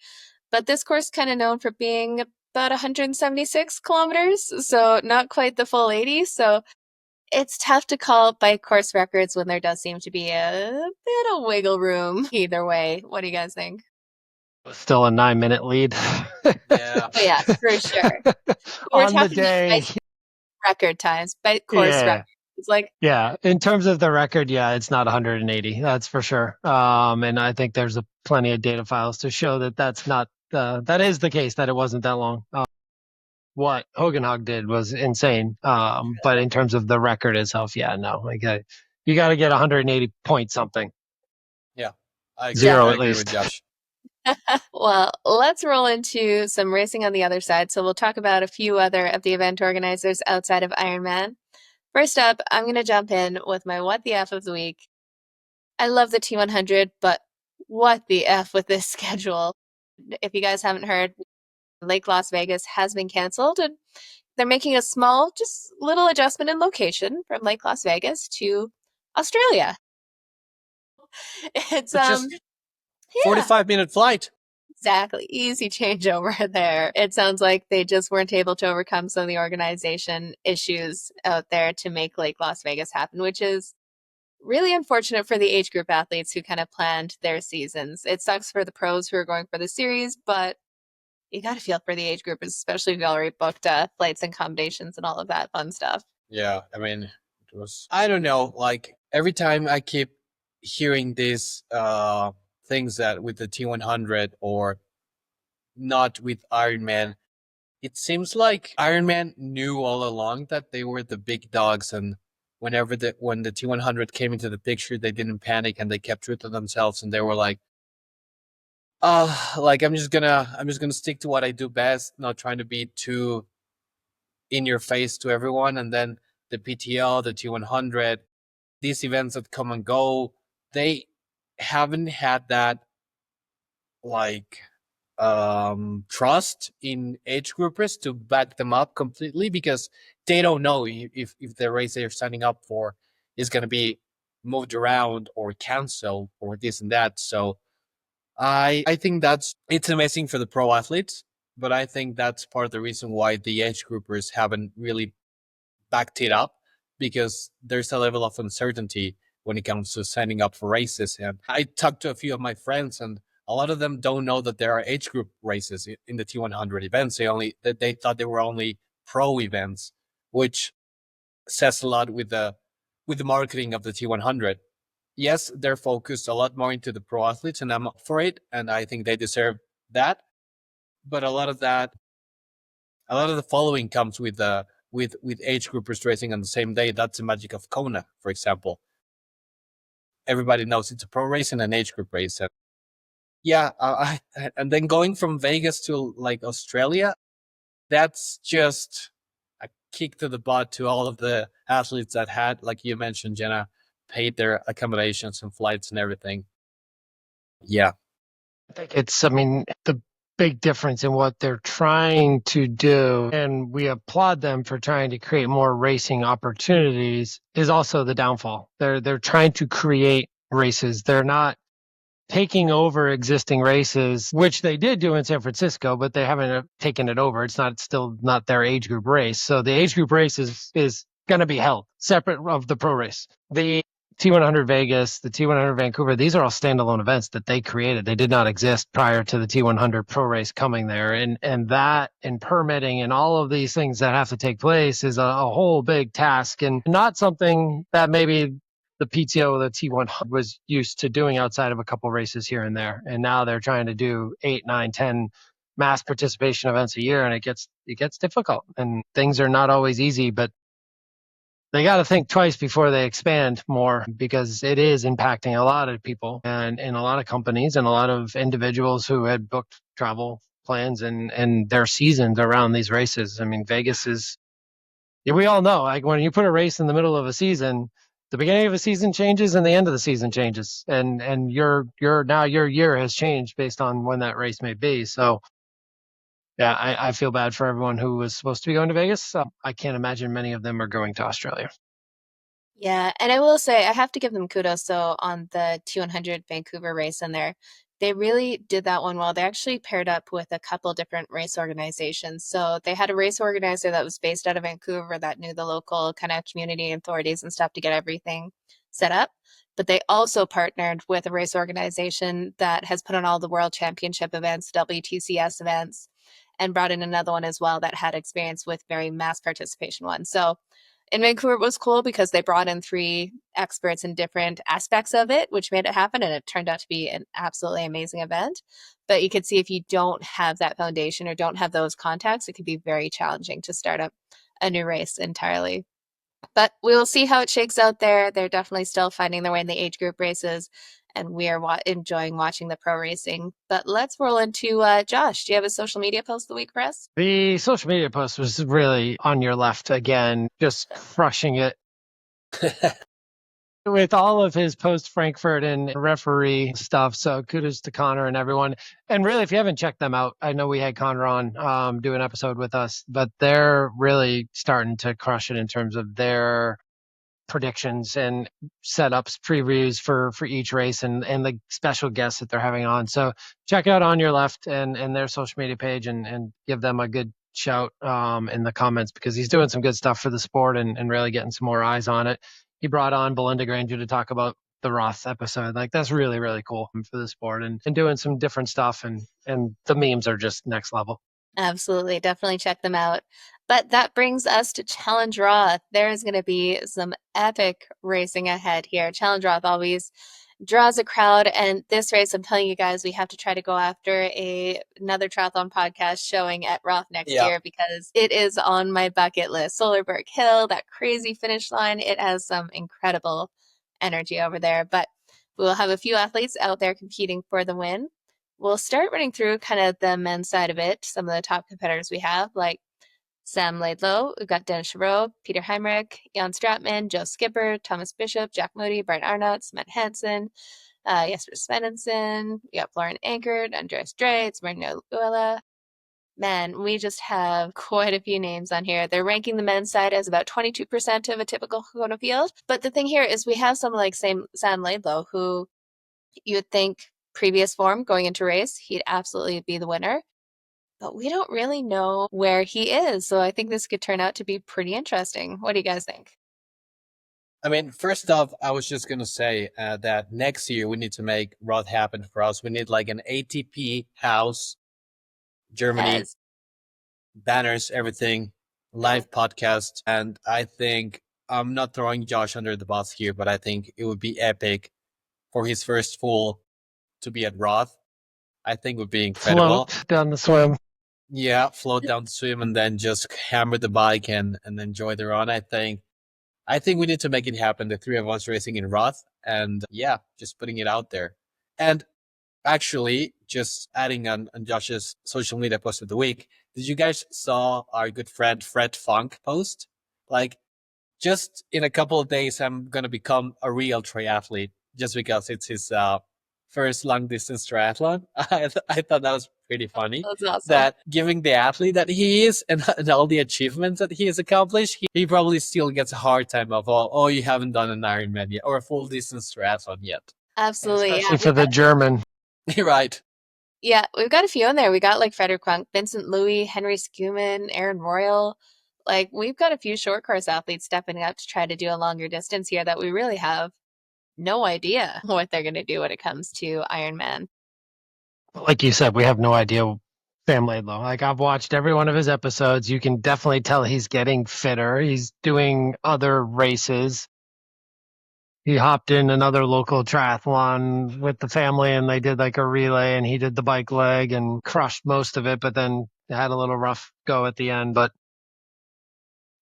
But this course kind of known for being about 176 kilometers, so not quite the full 80. So it's tough to call bike course records when there does seem to be a bit of wiggle room either way. What do you guys think? Still a 9-minute lead. Yeah. Oh, yeah, for sure. We're On the talking day. record times, bike course record. It's like, yeah, in terms of the record, yeah, it's not 180. That's for sure. And I think there's plenty of data files to show that that's not that is the case, that it wasn't that long. What Hogenhog did was insane. But in terms of the record itself, yeah, no, you got to get 180 point something. Yeah, I agree. Zero I at agree least. with Josh. Well, let's roll into some racing on the other side. So we'll talk about a few other of the event organizers outside of Ironman. First up, I'm going to jump in with my what the F of the week. I love the T100, but what the F with this schedule? If you guys haven't heard, Lake Las Vegas has been canceled, and they're making a small, just little adjustment in location from Lake Las Vegas to Australia. It's just yeah. 45-minute flight. Exactly. Easy changeover there. It sounds like they just weren't able to overcome some of the organization issues out there to make Lake Las Vegas happen, which is really unfortunate for the age group athletes who kind of planned their seasons. It sucks for the pros who are going for the series, but you got to feel for the age group, especially if you already booked flights and accommodations and all of that fun stuff. Yeah, I mean, it was, I don't know, like every time I keep hearing these things that with the T100 or not with Ironman, it seems like Ironman knew all along that they were the big dogs, and when the T100 came into the picture, they didn't panic and they kept true to themselves, and they were like, like I'm just gonna stick to what I do best, not trying to be too in your face to everyone. And then the PTL, the T100, these events that come and go, they haven't had that like trust in age groupers to back them up completely, because they don't know if the race they're signing up for is going to be moved around or canceled or this and that. So I think it's amazing for the pro athletes, but I think that's part of the reason why the age groupers haven't really backed it up, because there's a level of uncertainty when it comes to signing up for races. And I talked to a few of my friends, and a lot of them don't know that there are age group races in the T100 events. They thought they were only pro events, which says a lot with the marketing of the T100. Yes, they're focused a lot more into the pro athletes, and I'm up for it, and I think they deserve that. But a lot of the following comes with age groupers racing on the same day. That's the magic of Kona, for example. Everybody knows it's a pro race and an age group race. And yeah, and then going from Vegas to like Australia, that's just a kick to the butt to all of the athletes that had, like you mentioned, Jenna, paid their accommodations and flights and everything. Yeah. I think the big difference in what they're trying to do, and we applaud them for trying to create more racing opportunities, is also the downfall. They're trying to create races. They're not taking over existing races, which they did do in San Francisco, but they haven't taken it over. It's still not their age group race. So the age group race is going to be held separate of the pro race. The T100 Vegas, the T100 Vancouver, these are all standalone events that they created. They did not exist prior to the T100 pro race coming there. And that and permitting and all of these things that have to take place is a whole big task, and not something that maybe the PTO of the T100 was used to doing outside of a couple races here and there. And now they're trying to do 8, 9, 10 mass participation events a year, and it gets difficult, and things are not always easy, but they got to think twice before they expand more, because it is impacting a lot of people and a lot of companies and a lot of individuals who had booked travel plans and their seasons around these races. I mean, Vegas is, we all know, like when you put a race in the middle of a season, the beginning of a season changes and the end of the season changes, and your year has changed based on when that race may be. So yeah, I feel bad for everyone who was supposed to be going to Vegas. I can't imagine many of them are going to Australia. Yeah, and I will say I have to give them kudos though on the T100 Vancouver race in there. They really did that one well. They actually paired up with a couple different race organizations. So they had a race organizer that was based out of Vancouver that knew the local kind of community authorities and stuff to get everything set up. But they also partnered with a race organization that has put on all the World Championship events, WTCS events, and brought in another one as well that had experience with very mass participation ones. So in Vancouver, it was cool because they brought in 3 experts in different aspects of it, which made it happen. And it turned out to be an absolutely amazing event. But you could see if you don't have that foundation or don't have those contacts, it could be very challenging to start up a new race entirely. But we will see how it shakes out there. They're definitely still finding their way in the age group races, and we are enjoying watching the pro racing. But let's roll into Josh. Do you have a social media post of the week for us? The social media post was really on your left again, just crushing it with all of his post Frankfurt and referee stuff. So kudos to Connor and everyone. And really, if you haven't checked them out, I know we had Connor on do an episode with us, but they're really starting to crush it in terms of their predictions and setups, previews for each race, and the special guests that they're having on. So check out On Your Left and their social media page, and give them a good shout in the comments, because he's doing some good stuff for the sport and really getting some more eyes on it. He brought on Belinda Granger to talk about the Roth episode. Like, that's really, really cool for the sport, and doing some different stuff, and the memes are just next level. Absolutely. Definitely check them out. But that brings us to Challenge Roth. There is going to be some epic racing ahead here. Challenge Roth always draws a crowd. And this race, I'm telling you guys, we have to try to go after another triathlon podcast showing at Roth next year, because it is on my bucket list. Solarberg Hill, that crazy finish line, it has some incredible energy over there. But we'll have a few athletes out there competing for the win. We'll start running through kind of the men's side of it. Some of the top competitors we have, like Sam Laidlow, we've got Dennis Chavreau, Peter Heimrich, Jan Stratman, Joe Skipper, Thomas Bishop, Jack Moody, Brian Arnott, Matt Hansen, Jesper Svenningsson, we got Florian Ankert, Andreas Dreitz, Marino Uela. Man, we just have quite a few names on here. They're ranking the men's side as about 22% of a typical Kona field. But the thing here is we have someone like Sam Laidlow, who you would think previous form going into race, he'd absolutely be the winner. But we don't really know where he is. So I think this could turn out to be pretty interesting. What do you guys think? I mean, first off, I was just going to say that next year we need to make Roth happen for us. We need like an ATP house, Germany, banners, everything, live podcast. And I think I'm not throwing Josh under the bus here, but I think it would be epic for his first full to be at Roth. I think would be incredible. Float down the swim. Yeah, float down the swim and then just hammer the bike and enjoy the run. I think we need to make it happen. The 3 of us racing in Roth, and yeah, just putting it out there. And actually, just adding on Josh's social media post of the week, did you guys saw our good friend Fred Funk post? Like, just in a couple of days, I'm going to become a real triathlete just because it's his first long distance triathlon. I thought that was pretty funny. That's awesome. That giving the athlete that he is and all the achievements that he has accomplished, he probably still gets a hard time of, oh, you haven't done an Ironman yet or a full distance triathlon yet. Absolutely. Especially for the German. Right. Yeah, we've got a few in there. We got like Frederick Crunk, Vincent Louis, Henry Schumann, Aaron Royal. Like we've got a few short course athletes stepping up to try to do a longer distance here that we really have no idea what they're going to do when it comes to Ironman. Like you said, we have no idea Sam Laidlow. Like I've watched every one of his episodes. You can definitely tell he's getting fitter. He's doing other races. He hopped in another local triathlon with the family and they did like a relay and he did the bike leg and crushed most of it, but then had a little rough go at the end. But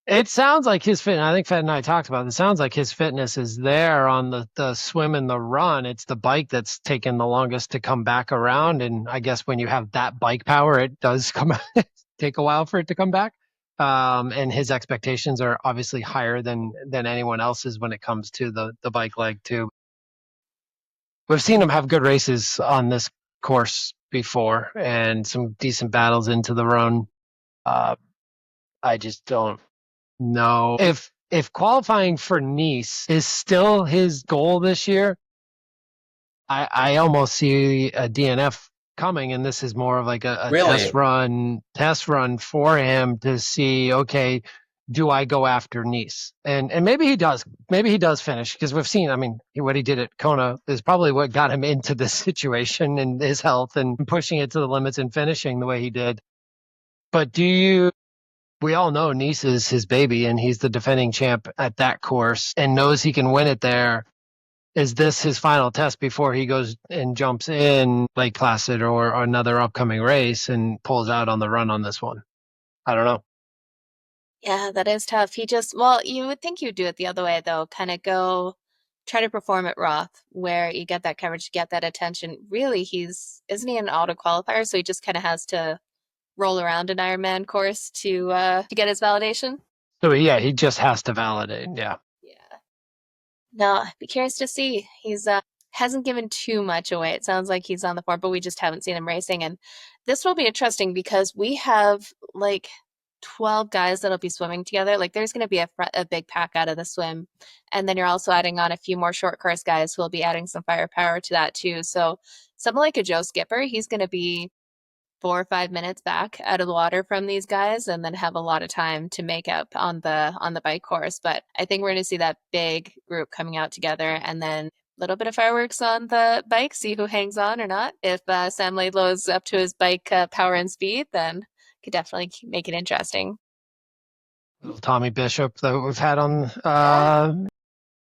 it sounds like his fit. I think Fed and I talked about it. It sounds like his fitness is there on the swim and the run. It's the bike that's taken the longest to come back around. And I guess when you have that bike power, it does take a while for it to come back. And his expectations are obviously higher than anyone else's when it comes to the bike leg too. We've seen him have good races on this course before and some decent battles into the run. I just don't know if qualifying for Nice is still his goal this year. I almost see a DNF coming, and this is more of like a Really? test run for him to see, okay, do I go after Nice? And maybe he does. Maybe he does finish because we've seen, I mean, what he did at Kona is probably what got him into this situation and his health and pushing it to the limits and finishing the way he did. But we all know Nice is his baby and he's the defending champ at that course and knows he can win it there. Is this his final test before he goes and jumps in Lake Placid or another upcoming race and pulls out on the run on this one? I don't know. Yeah, that is tough. Well, you would think you'd do it the other way though, kind of go try to perform at Roth where you get that coverage, get that attention. Really, isn't he an auto qualifier? So he just kind of has to roll around an Ironman course to get his validation. So yeah, he just has to validate. Yeah. Yeah. No, I'd be curious to see. He's hasn't given too much away. It sounds like he's on the form, but we just haven't seen him racing. And this will be interesting because we have like 12 guys that'll be swimming together. Like there's going to be a big pack out of the swim. And then you're also adding on a few more short course guys who will be adding some firepower to that too. So someone like a Joe Skipper, he's going to be 4 or 5 minutes back out of the water from these guys and then have a lot of time to make up on the bike course. But I think we're going to see that big group coming out together and then a little bit of fireworks on the bike, see who hangs on or not. If Sam Laidlow is up to his bike power and speed, then could definitely make it interesting. Little Tommy Bishop that we've had on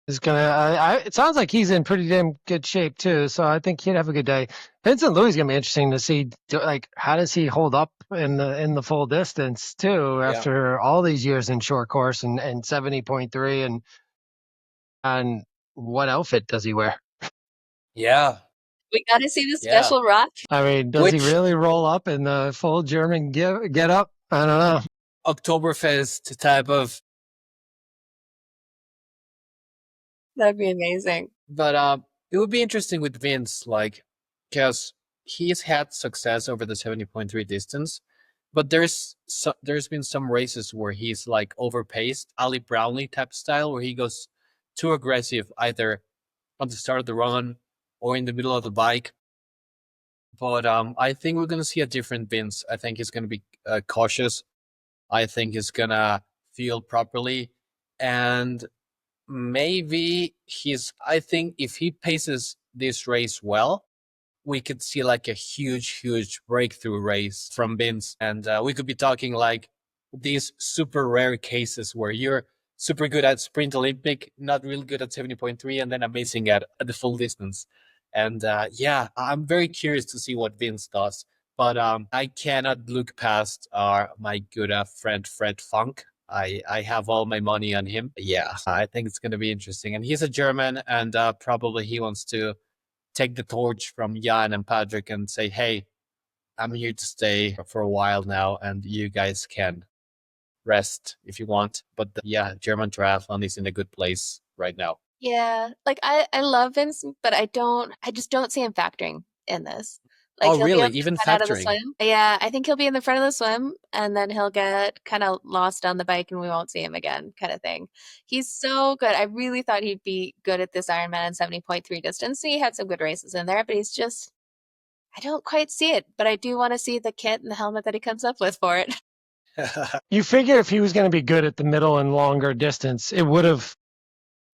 is gonna. It sounds like he's in pretty damn good shape too. So I think he'd have a good day. Vincent Louis is gonna be interesting to see. Like, how does he hold up in the full distance too after all these years in short course and 70.3 and what outfit does he wear? Yeah. We got to see the special Roth. I mean, does he really roll up in the full German get up? I don't know. Oktoberfest type of. That'd be amazing. But it would be interesting with Vince, like, because he's had success over the 70.3 distance, but there's been some races where he's like overpaced, Ali Brownlee type style, where he goes too aggressive either on the start of the run or in the middle of the bike. But I think we're gonna see a different Vince. I think he's gonna be cautious. I think he's gonna feel properly, and maybe I think if he paces this race well, we could see like a huge breakthrough race from Vince. And we could be talking like these super rare cases where you're super good at sprint Olympic, not really good at 70.3, and then amazing at the full distance. And I'm very curious to see what Vince does. But I cannot look past my good friend Fred Funk. I have all my money on him. Yeah, I think it's going to be interesting. And he's a German, and probably he wants to take the torch from Jan and Patrick and say, hey, I'm here to stay for a while now, and you guys can. rest if you want. But yeah, German triathlon is in a good place right now. Yeah, like I love Vince, but I just don't see him factoring in this. Like Oh, he'll be really? able to Even cut out of the factoring? swim. Yeah, I think he'll be in the front of the swim and then he'll get kind of lost on the bike and we won't see him again, kind of thing. He's so good. I really thought he'd be good at this Ironman and 70.3 distance. He had some good races in there, but he's just I don't quite see it, but I do want to see the kit and the helmet that he comes up with for it. You figure if he was going to be good at the middle and longer distance, it would have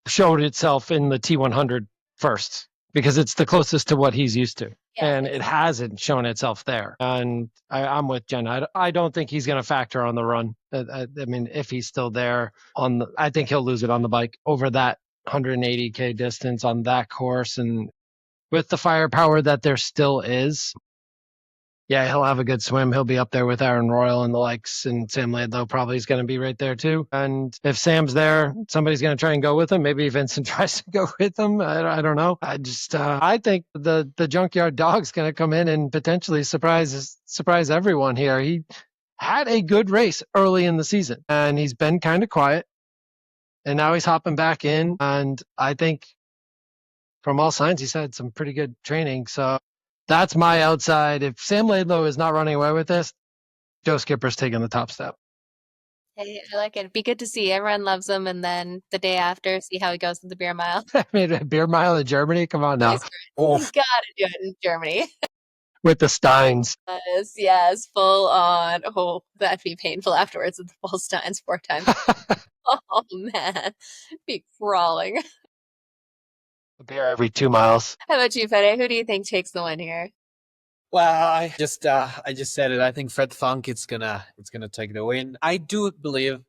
showed itself in the T100 first, because it's the closest to what he's used to. Yeah, And it hasn't shown itself there. And I'm with Jen. I don't think he's going to factor on the run. I mean, if he's still there I think he'll lose it on the bike over that 180K distance on that course. And with the firepower that there still is, yeah, he'll have a good swim. He'll be up there with Aaron Royal and the likes, and Sam Laidlow probably is going to be right there too. And if Sam's there, somebody's going to try and go with him. Maybe Vincent tries to go with him. I don't know. I think the junkyard dog's going to come in and potentially surprise everyone here. He had a good race early in the season, and he's been kind of quiet, and now he's hopping back in. And I think from all signs, he's had some pretty good training. So that's my outside. If Sam Laidlow is not running away with this, Joe Skipper's taking the top step. I like it. It'd be good to see. Everyone loves him, and then the day after, see how he goes with the beer mile. I mean, a beer mile in Germany? Come on now. You gotta do it in Germany. With the Steins. Yes, full on. Oh, that'd be painful afterwards with the full Steins 4 times. Oh man, be crawling. A beer every 2 miles. How about you, Fede? Who do you think takes the win here? Well, I just said it. I think Fred Funk it's gonna take the win. I do believe,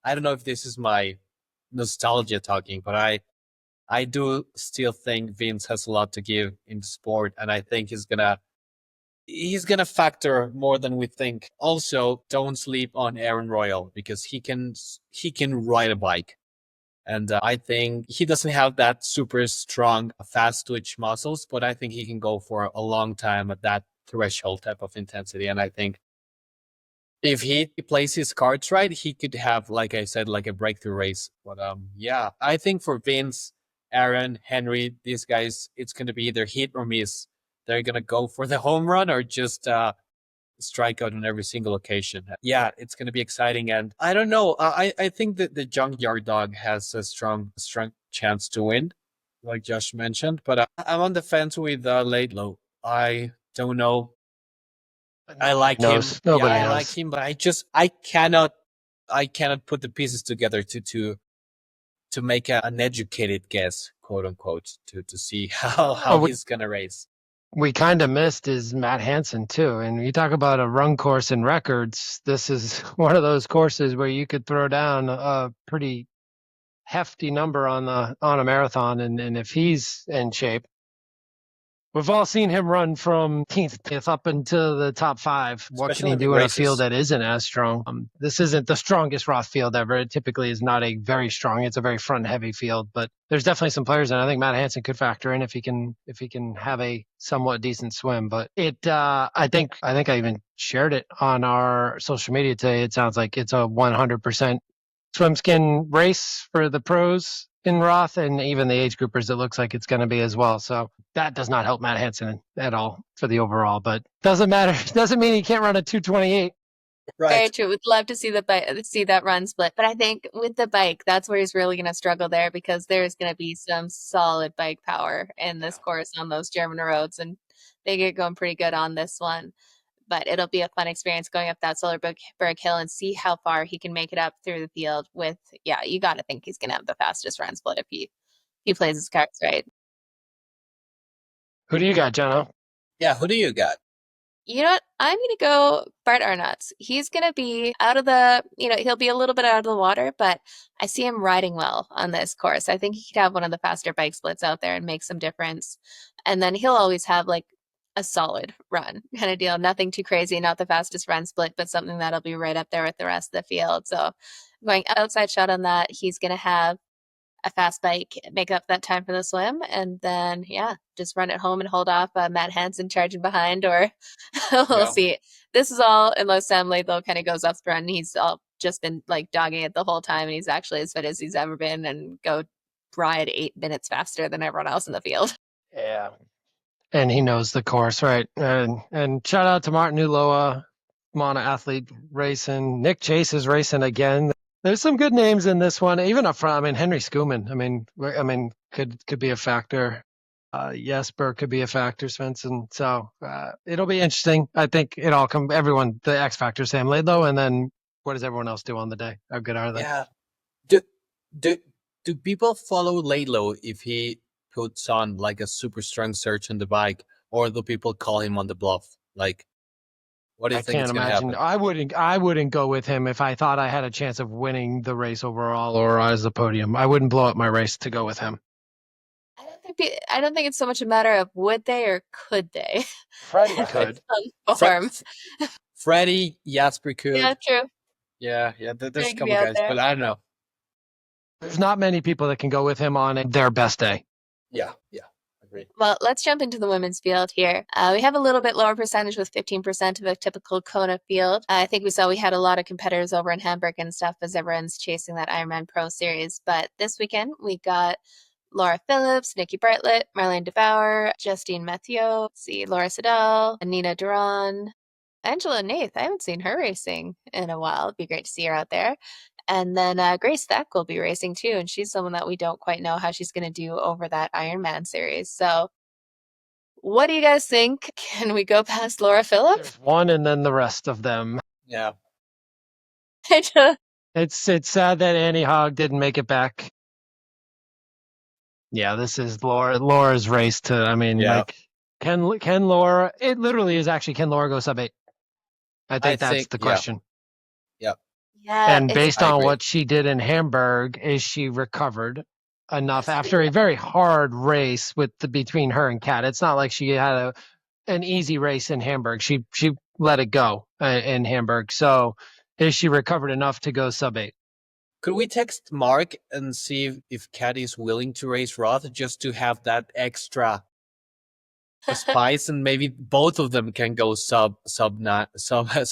I don't know if this is my nostalgia talking, but I do still think Vince has a lot to give in the sport, and I think he's gonna factor more than we think. Also, don't sleep on Aaron Royal, because he can ride a bike. And I think he doesn't have that super strong, fast twitch muscles, but I think he can go for a long time at that threshold type of intensity. And I think if he plays his cards right, he could have, like I said, like a breakthrough race. But yeah, I think for Vince, Aaron, Henry, these guys, it's going to be either hit or miss. They're going to go for the home run or just strike out on every single occasion. Yeah, it's going to be exciting. And I don't know. I think that the junkyard dog has a strong chance to win, like Josh mentioned. But I'm on the fence with Laidlow. I don't know. I like him. Nobody I knows. like him, but I cannot put the pieces together to make an educated guess, quote unquote, to see how he's going to race. We kind of missed is Matt Hansen too. And you talk about a run course and records. This is one of those courses where you could throw down a pretty hefty number on a marathon. And if he's in shape, we've all seen him run from 10th up into the top 5. What Especially can he in do in a races. field that isn't as strong? This isn't the strongest Roth field ever. It typically is not a very strong. It's a very front heavy field, but there's definitely some players, and I think Matt Hansen could factor in if he can have a somewhat decent swim. But I think I even shared it on our social media today. It sounds like it's a 100% swim skin race for the pros in Roth, and even the age groupers, it looks like it's going to be as well. So that does not help Matt Hansen at all for the overall, but doesn't matter. Doesn't mean he can't run a 2:28. Right. Very true. Would love to see that run split, but I think with the bike, that's where he's really going to struggle there, because there's going to be some solid bike power in this course on those German roads, and they get going pretty good on this one. But it'll be a fun experience going up that Solarberg Hill and see how far he can make it up through the field with, you got to think he's going to have the fastest run split if he plays his cards right. Who do you got, Jono? Yeah, who do you got? You know what? I'm going to go Bart Arnotts. He's going to be out of the, he'll be a little bit out of the water, but I see him riding well on this course. I think he could have one of the faster bike splits out there and make some difference. And then he'll always have like a solid run kind of deal. Nothing too crazy, not the fastest run split, but something that'll be right up there with the rest of the field. So going outside shot on that, he's going to have a fast bike, make up that time for the swim, and then, just run it home and hold off Matt Hansen charging behind, or we'll see. This is all unless Sam Laidlow kind of goes off the run. He's all just been like dogging it the whole time, and he's actually as fit as he's ever been and go ride 8 minutes faster than everyone else in the field. Yeah. And he knows the course, right? And shout out to Martin Uloa, Mana athlete racing. Nick Chase is racing again. There's some good names in this one, even up front. I mean, Henry Skuman. I mean, could be a factor. Jesper could be a factor, Svensson. So it'll be interesting. I think it all everyone, the X factor, Sam Laidlow, and then what does everyone else do on the day? How good are they? Yeah. Do people follow Laidlow if he puts on like a super strong surge on the bike, or do people call him on the bluff? Like, what do you think is going to happen? I wouldn't go with him if I thought I had a chance of winning the race overall or as the podium. I wouldn't blow up my race to go with him. I don't think it's so much a matter of would they or could they. Freddie could. Freddie, Jasper could. Yeah, true. Yeah. There's a couple guys, but I don't know. There's not many people that can go with him on their best day. Yeah, agreed. Well, let's jump into the women's field here. We have a little bit lower percentage with 15% of a typical Kona field. I think we had a lot of competitors over in Hamburg and stuff as everyone's chasing that Ironman Pro Series. But this weekend, we got Laura Phillips, Nikki Bartlett, Marlene DeBauer, Justine Mathieu, Laura Siddall, Nina Duran, Angela Nath. I haven't seen her racing in a while. It'd be great to see her out there. And then Grace Thack will be racing too, and she's someone that we don't quite know how she's going to do over that Ironman series. So what do you guys think? Can we go past Laura Phillips? There's one and then the rest of them. Yeah. It's sad that Annie Hogg didn't make it back. Yeah, this is Laura's race to, like, can Laura, it literally is actually, can Laura go sub 8? I think that's the question. Yep. Yeah. And based on what she did in Hamburg, is she recovered enough after a very hard race between her and Kat? It's not like she had an easy race in Hamburg. She let it go in Hamburg. So is she recovered enough to go sub 8? Could we text Mark and see if Kat is willing to race Roth just to have that extra spice, and maybe both of them can go sub 8?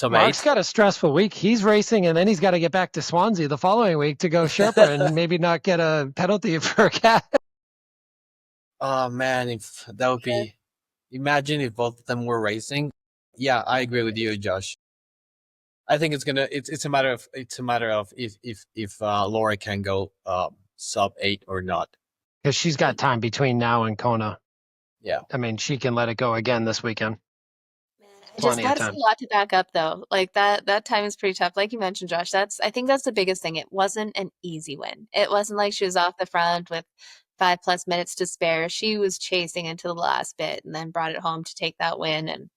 Mark's got a stressful week. He's racing, and then he's got to get back to Swansea the following week to go Sherpa and maybe not get a penalty for Kat. Oh man, if that would be, imagine if both of them were racing. Yeah, I agree with you, Josh. I think it's a matter of if Laura can go sub 8 or not, because she's got time between now and Kona. Yeah, I mean, she can let it go again this weekend. That's a lot to back up, though. Like that time is pretty tough. Like you mentioned, Josh, I think that's the biggest thing. It wasn't an easy win. It wasn't like she was off the front with 5+ minutes to spare. She was chasing into the last bit and then brought it home to take that win. And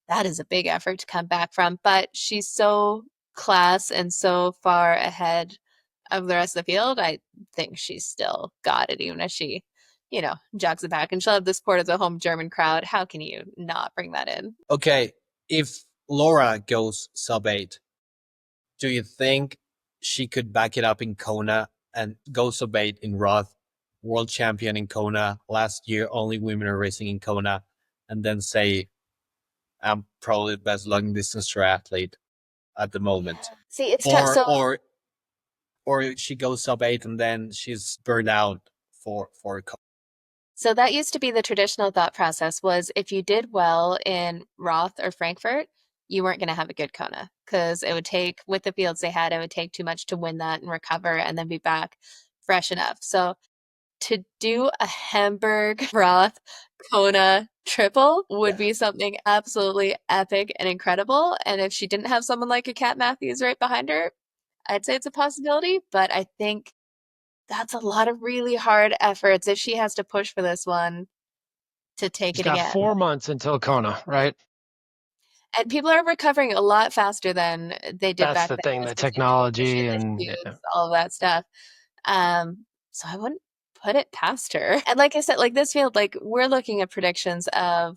that is a big effort to come back from. But she's so class and so far ahead of the rest of the field. I think she's still got it, even as she, jogs it back. And she'll have the support of the home German crowd. How can you not bring that in? Okay, if Laura goes sub 8, do you think she could back it up in Kona and go sub 8 in Roth, world champion in Kona last year, only women are racing in Kona, and then say, I'm probably the best long distance triathlete at the moment? See, it's tough. Or she goes sub 8 and then she's burned out for Kona. So that used to be the traditional thought process, was if you did well in Roth or Frankfurt, you weren't going to have a good Kona, because it would take, with the fields they had, it would take too much to win that and recover and then be back fresh enough. So to do a Hamburg, Roth, Kona triple would be something absolutely epic and incredible. And if she didn't have someone like a Kat Matthews right behind her, I'd say it's a possibility, but I think that's a lot of really hard efforts if she has to push for this one to take it again. She's got 4 months until Kona, right? And people are recovering a lot faster than they did back then. That's the thing, the technology and all of that stuff. So I wouldn't put it past her. And like I said, like this field, like we're looking at predictions of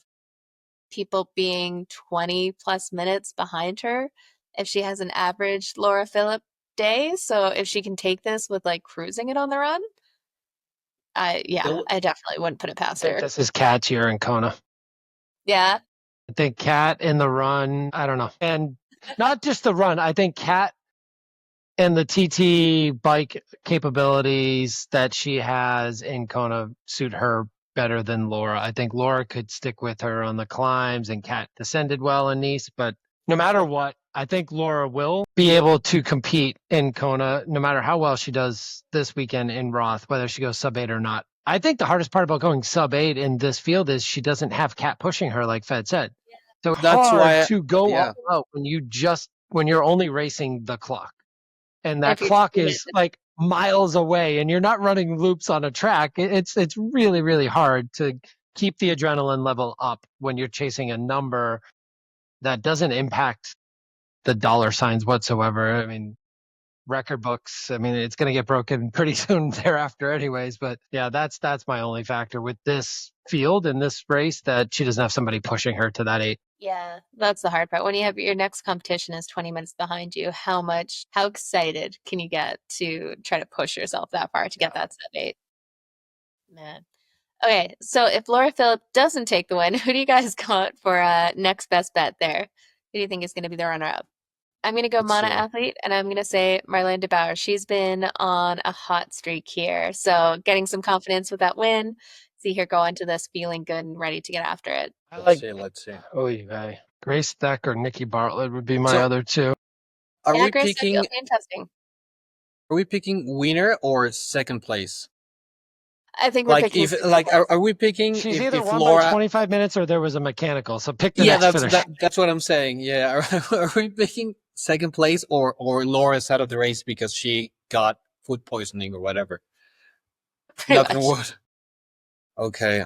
people being 20+ minutes behind her if she has an average Laura Phillips day. So if she can take this with like cruising it on the run, I definitely wouldn't put it past her. This is Kat's year in Kona. Yeah. I think Kat in the run, I don't know. And not just the run, I think Kat And the TT bike capabilities that she has in Kona suit her better than Laura. I think Laura could stick with her on the climbs, and Kat descended well in Nice. But no matter what, I think Laura will be able to compete in Kona, no matter how well she does this weekend in Roth, whether she goes sub 8 or not. I think the hardest part about going sub 8 in this field is she doesn't have Kat pushing her, like Fed said. So it's That's hard why, to go yeah, all out when you're only racing the clock. And that If you're clock doing is it, like miles away and you're not running loops on a track. It's really, really hard to keep the adrenaline level up when you're chasing a number that doesn't impact the dollar signs whatsoever. I mean, record books, I mean, it's going to get broken pretty soon thereafter anyways. But yeah, that's my only factor with this field and this race, that she doesn't have somebody pushing her to that 8. yeah, that's the hard part. When you have your next competition is 20 minutes behind you, how excited can you get to try to push yourself that far to get that sub 8? Man. Okay, so if Laura Phillip doesn't take the win, who do you guys got for next best bet there? Who do you think is going to be the runner-up? I'm going to go let's Mana see. athlete, and I'm going to say Marlene de Bauer. She's been on a hot streak here, so getting some confidence with that win. See her go into this feeling good and ready to get after it. Let's see. Grace Beck or Nikki Bartlett would be my So, other two. are Yeah, we Grace, that'd be picking? okay, interesting. Are we picking winner or second place? I think we're Like, picking if second like, place. are we picking She's either if won by Laura? 25 minutes or there was a mechanical. So pick the Yeah, next finish. that's what I'm saying. Yeah, are we picking second place or Laura's out of the race because she got food poisoning or whatever? Pretty Knock on much. wood. Okay.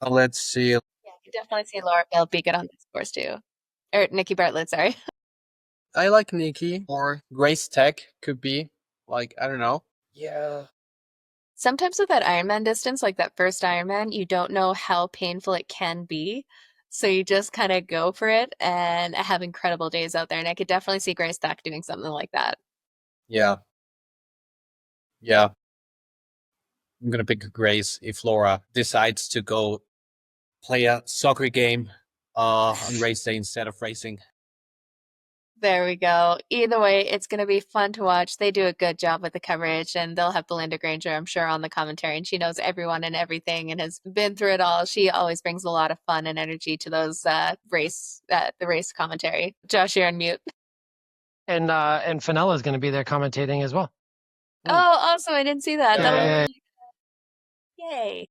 Let's see. Yeah, I could definitely see Laura Phillip be good on this course too. Or Nikki Bartlett, sorry. I like Nikki or Grace Tech could be. Like, I don't know. Yeah. Sometimes with that Ironman distance, like that first Ironman, you don't know how painful it can be. So you just kind of go for it and have incredible days out there. And I could definitely see Grace Thack doing something like that. Yeah. Yeah. I'm gonna pick Grace if Laura decides to go play a soccer game on race day instead of racing. There we go. Either way, it's going to be fun to watch. They do a good job with the coverage, and they'll have Belinda Granger, I'm sure, on the commentary. And she knows everyone and everything and has been through it all. She always brings a lot of fun and energy to those the race commentary. Josh, you're on mute. And Fenella is going to be there commentating as well. Oh, awesome. I didn't see that. That'll be Yeah. really yay.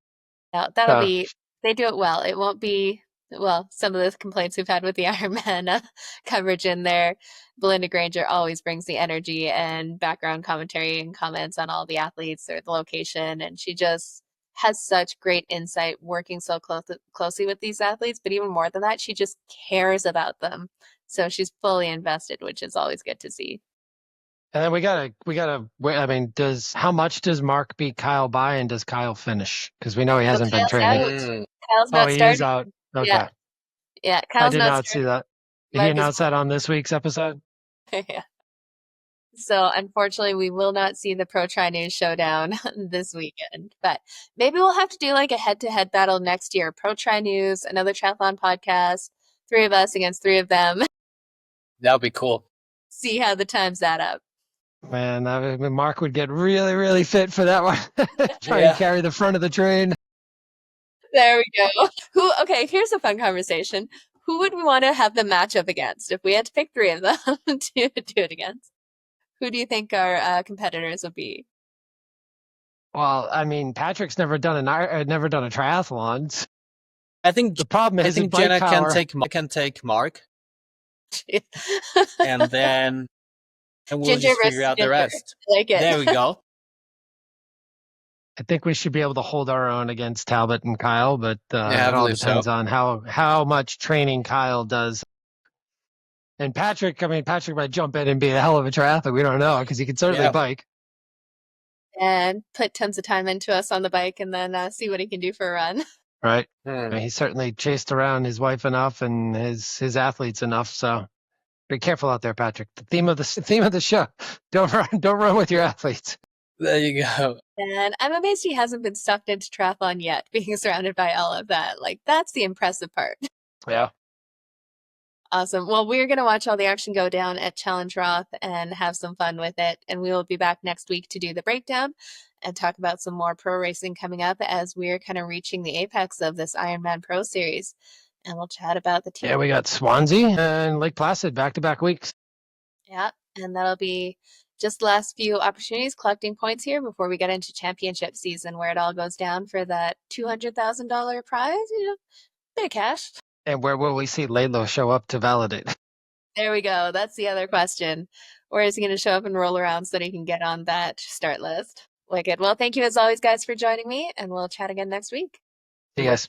No, that'll So, be, they do it well. It won't be, well, some of the complaints we've had with the Ironman coverage in there. Belinda Granger always brings the energy and background commentary and comments on all the athletes or the location. And she just has such great insight working so closely with these athletes. But even more than that, she just cares about them. So she's fully invested, which is always good to see. and then we gotta. I mean, how much does Mark beat Kyle by, and does Kyle finish? Because we know he So hasn't been Kyle's training. out. Mm. Kyle's Oh, not he is starting. out. Okay, Yeah. Yeah. I Kyle's did not not see starting. that. Did he Mark is announce that on this week's episode? yeah. So unfortunately, we will not see the Pro Tri News showdown this weekend. But maybe we'll have to do like a head-to-head battle next year. Pro Tri News, Another Triathlon Podcast, three of us against three of them. That would be cool. See how the times add up. Man, Mark would get really, really fit for that one. Try Yeah. and carry the front of the train. There we go. Okay, here's a fun conversation. Who would we want to have the matchup against if we had to pick three of them to do it against? Who do you think our competitors would be? Well, I mean, Patrick's never done a triathlon. I think The problem I is his think bike Jenna power. can take Mark, and then we'll Ginger just figure versus out the Ginger. rest. I like it. There we go. I think we should be able to hold our own against Talbot and Kyle, but Yeah, I it all believe depends so. on how much training Kyle does. And Patrick might jump in and be a hell of a triathlete. We don't know because he can certainly Yeah. bike. And put tons of time into us on the bike and then see what he can do for a run. Right. Hmm. I mean, he certainly chased around his wife enough and his athletes enough. So be careful out there, Patrick. The theme of the show: don't run with your athletes. There you go. And I'm amazed he hasn't been sucked into triathlon yet, being surrounded by all of that. Like, that's the impressive part. Yeah. Awesome. Well, we're going to watch all the action go down at Challenge Roth and have some fun with it. And we will be back next week to do the breakdown and talk about some more pro racing coming up as we're kind of reaching the apex of this Ironman Pro Series. And we'll chat about the team. Yeah, we got Swansea and Lake Placid back-to-back weeks. Yeah, and that'll be just the last few opportunities collecting points here before we get into championship season where it all goes down for that $200,000 prize, bit of cash. And where will we see Laidlaw show up to validate? There we go. That's the other question. Where is he going to show up and roll around so that he can get on that start list? Wicked. Well, thank you as always, guys, for joining me, and we'll chat again next week. See you guys.